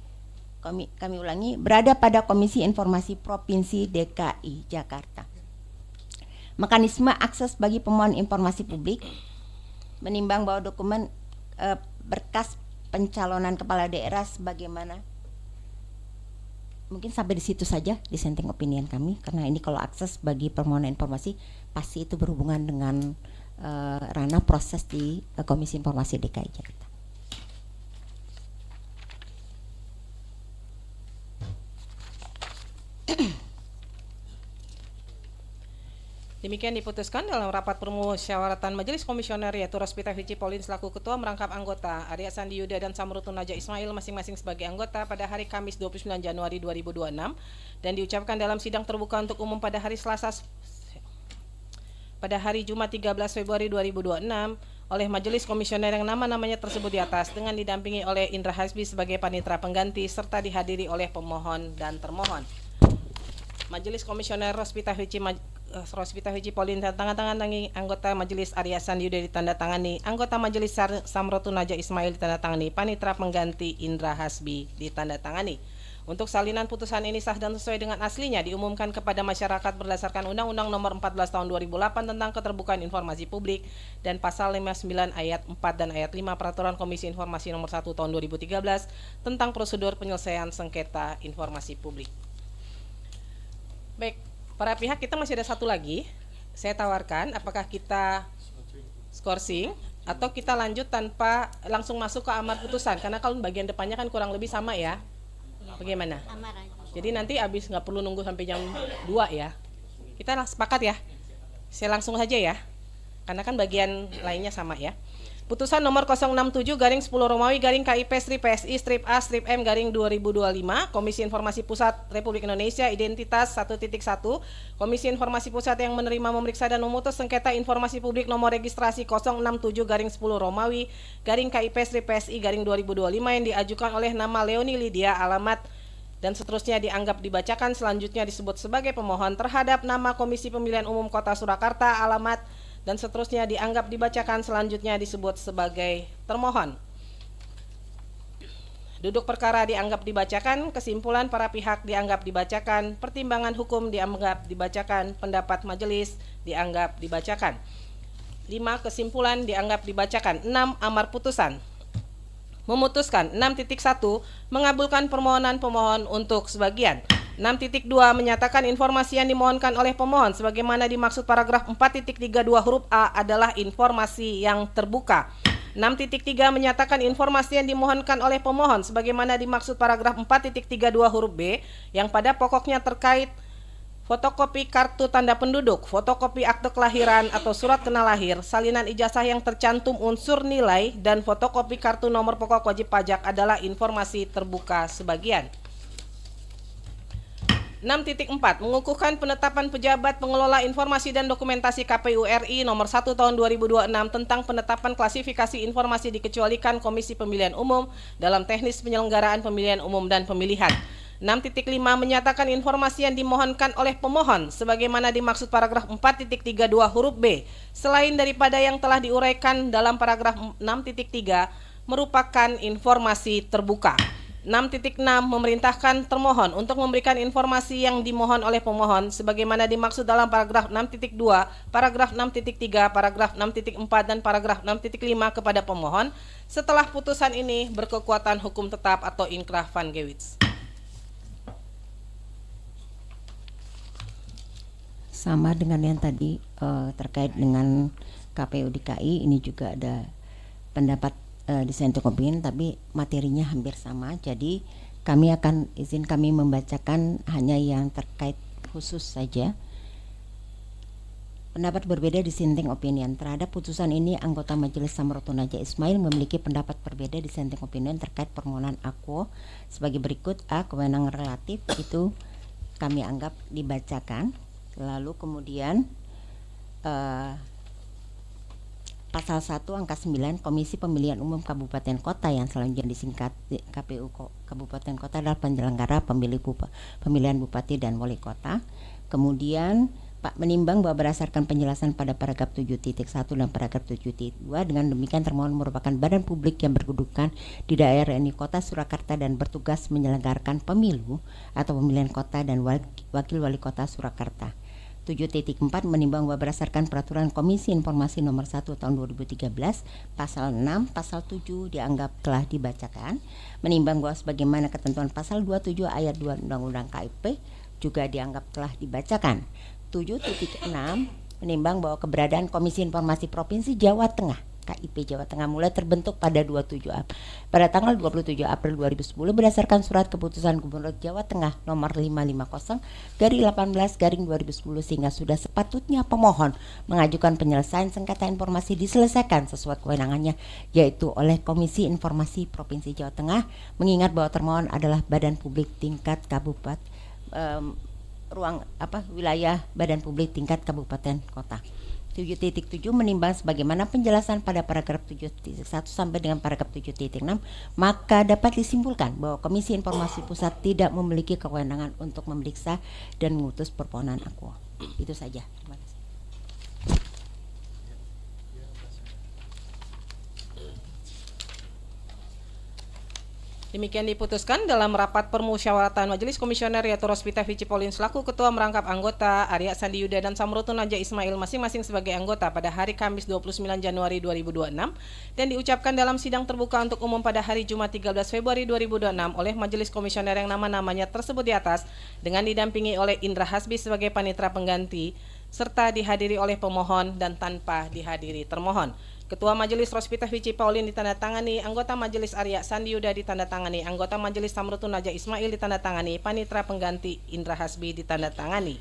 berada pada Komisi Informasi Provinsi DKI Jakarta. Mekanisme akses bagi pemohon informasi publik menimbang bahwa dokumen berkas pencalonan kepala daerah sebagaimana mungkin sampai di situ saja dissenting opinion kami karena ini kalau akses bagi permohonan informasi pasti itu berhubungan dengan ranah proses di Komisi Informasi DKI Jakarta. Demikian diputuskan dalam rapat permusyawaratan Majelis Komisioner yaitu Rospita Vici Paulin selaku Ketua merangkap anggota, Arya Sandi Yuda dan Samrutunaja Ismail masing-masing sebagai anggota pada hari Kamis 29 Januari 2026 dan diucapkan dalam sidang terbuka untuk umum pada hari Jumat 13 Februari 2026 oleh Majelis Komisioner yang nama-namanya tersebut di atas dengan didampingi oleh Indra Hasbi sebagai panitera pengganti serta dihadiri oleh pemohon dan termohon. Majelis Komisioner Rospita Vici Rosvita Huji Paulin ditandatangani, anggota Majelis Arya Sandi Yuda ditandatangani, anggota Majelis Samrotu Naja Ismail ditandatangani, panitera pengganti Indra Hasbi ditandatangani. Untuk salinan putusan ini sah dan sesuai dengan aslinya diumumkan kepada masyarakat berdasarkan Undang-Undang Nomor 14 Tahun 2008 tentang Keterbukaan Informasi Publik dan Pasal 59 Ayat 4 dan Ayat 5 Peraturan Komisi Informasi Nomor 1 Tahun 2013 tentang prosedur penyelesaian sengketa informasi publik. Baik, para pihak, kita masih ada satu lagi. Saya tawarkan apakah kita skorsing atau kita lanjut tanpa langsung masuk ke amar putusan, karena kalau bagian depannya kan kurang lebih sama ya. Bagaimana? Amar aja. Jadi nanti habis nggak perlu nunggu sampai jam 2 ya. Kita sepakat ya. Saya langsung saja ya. Karena kan bagian lainnya sama ya. Putusan nomor 067/10 Romawi /KIP strip PSI strip A strip M /2025 Komisi Informasi Pusat Republik Indonesia identitas 1.1 Komisi Informasi Pusat yang menerima, memeriksa dan memutus sengketa informasi publik nomor registrasi 067/10 Romawi /KIP strip PSI /2025 yang diajukan oleh nama Leoni Lydia, alamat dan seterusnya dianggap dibacakan, selanjutnya disebut sebagai pemohon terhadap nama Komisi Pemilihan Umum Kota Surakarta, alamat dan seterusnya dianggap dibacakan, selanjutnya disebut sebagai termohon. Duduk perkara dianggap dibacakan, kesimpulan para pihak dianggap dibacakan, pertimbangan hukum dianggap dibacakan, pendapat majelis dianggap dibacakan. 5. Kesimpulan dianggap dibacakan. 6. Amar putusan. Memutuskan. 6.1 mengabulkan permohonan pemohon untuk sebagian. 6.2 menyatakan informasi yang dimohonkan oleh pemohon sebagaimana dimaksud paragraf 4.32 huruf A adalah informasi yang terbuka. 6.3 menyatakan informasi yang dimohonkan oleh pemohon sebagaimana dimaksud paragraf 4.32 huruf B yang pada pokoknya terkait fotokopi kartu tanda penduduk, fotokopi akte kelahiran atau surat kenal lahir, salinan ijazah yang tercantum unsur nilai, dan fotokopi kartu nomor pokok wajib pajak adalah informasi terbuka sebagian. 6.4 mengukuhkan penetapan pejabat pengelola informasi dan dokumentasi KPU RI nomor 1 tahun 2026 tentang penetapan klasifikasi informasi dikecualikan Komisi Pemilihan Umum dalam teknis penyelenggaraan pemilihan umum dan pemilihan. 6.5 menyatakan informasi yang dimohonkan oleh pemohon sebagaimana dimaksud paragraf 4.32 huruf B selain daripada yang telah diuraikan dalam paragraf 6.3 merupakan informasi terbuka. 6.6 memerintahkan termohon untuk memberikan informasi yang dimohon oleh pemohon sebagaimana dimaksud dalam paragraf 6.2, paragraf 6.3, paragraf 6.4 dan paragraf 6.5 kepada pemohon setelah putusan ini berkekuatan hukum tetap atau inkrah van gewis. Sama dengan yang tadi terkait dengan KPU DKI, ini juga ada pendapat dissenting opinion, tapi materinya hampir sama. Jadi kami akan membacakan hanya yang terkait khusus saja. Pendapat berbeda dissenting opinion terhadap putusan ini, anggota Majelis Samrotu Naja Ismail memiliki pendapat berbeda dissenting opinion terkait permohonan Aquo sebagai berikut. A. Kewenangan relatif itu kami anggap dibacakan. Lalu kemudian Pasal 1 angka 9 Komisi Pemilihan Umum Kabupaten Kota yang selanjutnya disingkat KPU Kabupaten Kota adalah penyelenggara pemilihan bupati dan wali kota. Kemudian Pak menimbang bahwa berdasarkan penjelasan pada paragraf 7.1 dan paragraf 7.2 dengan demikian termohon merupakan badan publik yang berkedudukan di daerah ini Kota Surakarta dan bertugas menyelenggarakan pemilu atau pemilihan kota dan wakil wali kota Surakarta. 7.4 menimbang bahwa berdasarkan peraturan Komisi Informasi Nomor 1 Tahun 2013 Pasal 6, Pasal 7 dianggap telah dibacakan. Menimbang bahwa sebagaimana ketentuan Pasal 27 Ayat 2 Undang-Undang KIP juga dianggap telah dibacakan. 7.6 menimbang bahwa keberadaan Komisi Informasi Provinsi Jawa Tengah KIP Jawa Tengah mulai terbentuk pada pada tanggal 27 April 2010 berdasarkan surat keputusan Gubernur Jawa Tengah nomor 550/18/2010 sehingga sudah sepatutnya pemohon mengajukan penyelesaian sengketa informasi diselesaikan sesuai kewenangannya yaitu oleh Komisi Informasi Provinsi Jawa Tengah, mengingat bahwa termohon adalah badan publik tingkat kabupaten wilayah badan publik tingkat kabupaten kota. 7.7 menimbang sebagaimana penjelasan pada paragraf 7.1 sampai dengan paragraf 7.6 maka dapat disimpulkan bahwa Komisi Informasi Pusat tidak memiliki kewenangan untuk memeriksa dan mengutus permohonan Aquo. Itu saja. Terima kasih. Demikian diputuskan dalam rapat permusyawaratan Majelis Komisioner yaitu Rospita Vici Pauline selaku Ketua merangkap anggota, Arya Sandi Yuda dan Samrutun Naja Ismail masing-masing sebagai anggota pada hari Kamis 29 Januari 2026 dan diucapkan dalam sidang terbuka untuk umum pada hari Jumat 13 Februari 2026 oleh Majelis Komisioner yang nama-namanya tersebut di atas dengan didampingi oleh Indra Hasbi sebagai panitera pengganti serta dihadiri oleh pemohon dan tanpa dihadiri termohon. Ketua Majelis Rospita Vici Pauline ditandatangani, anggota Majelis Arya Sandi Yuda ditandatangani, anggota Majelis Samrutun Naja Ismail ditandatangani, panitera pengganti Indra Hasbi ditandatangani.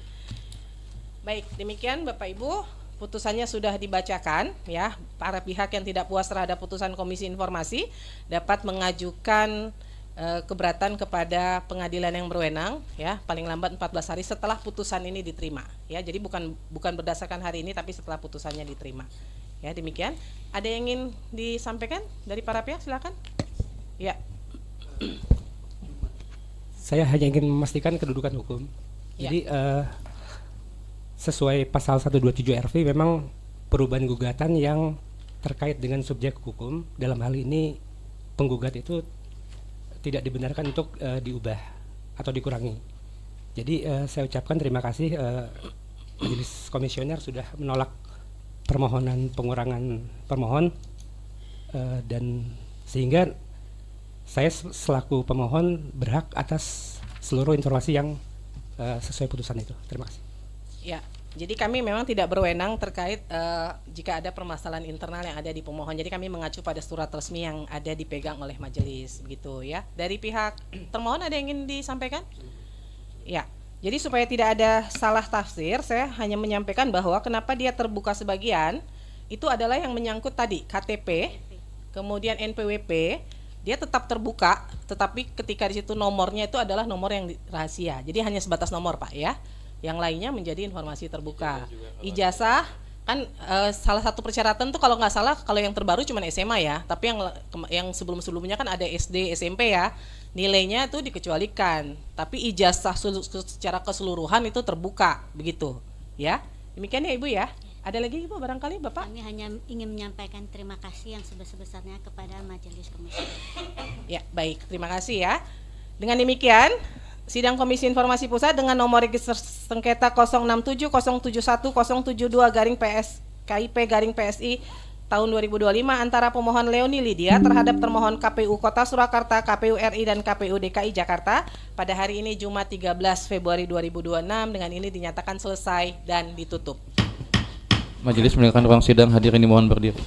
Baik, demikian Bapak Ibu, putusannya sudah dibacakan ya. Para pihak yang tidak puas terhadap putusan Komisi Informasi dapat mengajukan keberatan kepada pengadilan yang berwenang ya, paling lambat 14 hari setelah putusan ini diterima ya. Jadi bukan berdasarkan hari ini tapi setelah putusannya diterima. Ya, demikian. Ada yang ingin disampaikan dari para pihak? Silakan. Ya. Saya hanya ingin memastikan kedudukan hukum. Ya. Jadi sesuai pasal 127 RV memang perubahan gugatan yang terkait dengan subjek hukum, dalam hal ini penggugat itu tidak dibenarkan untuk diubah atau dikurangi. Jadi saya ucapkan terima kasih Majelis Komisioner sudah menolak permohonan pengurangan permohon dan sehingga saya selaku pemohon berhak atas seluruh informasi yang sesuai putusan itu. Terima kasih. Ya. Jadi kami memang tidak berwenang terkait jika ada permasalahan internal yang ada di pemohon. Jadi kami mengacu pada surat resmi yang ada dipegang oleh majelis begitu ya. Dari pihak termohon ada yang ingin disampaikan? Ya. Jadi supaya tidak ada salah tafsir, saya hanya menyampaikan bahwa kenapa dia terbuka sebagian itu adalah yang menyangkut tadi KTP, kemudian NPWP, dia tetap terbuka, tetapi ketika di situ nomornya itu adalah nomor yang rahasia. Jadi hanya sebatas nomor, Pak ya. Yang lainnya menjadi informasi terbuka. Ijazah kan salah satu persyaratan tuh kalau nggak salah kalau yang terbaru cuma SMA ya, tapi yang sebelum-sebelumnya kan ada SD, SMP ya. Nilainya itu dikecualikan, tapi ijazah secara keseluruhan itu terbuka begitu ya. Demikian ya Ibu ya. Ada lagi Ibu barangkali Bapak? Kami hanya ingin menyampaikan terima kasih yang sebesar-besarnya kepada Majelis Komisi. Ya, baik. Terima kasih ya. Dengan demikian, sidang Komisi Informasi Pusat dengan nomor register sengketa 067071072/PS KIP/PSI tahun 2025 antara pemohon Leoni Lydia terhadap termohon KPU Kota Surakarta, KPU RI dan KPU DKI Jakarta pada hari ini Jumat 13 Februari 2026 dengan ini dinyatakan selesai dan ditutup. Majelis meninggalkan ruang sidang, hadirin dimohon berdiri.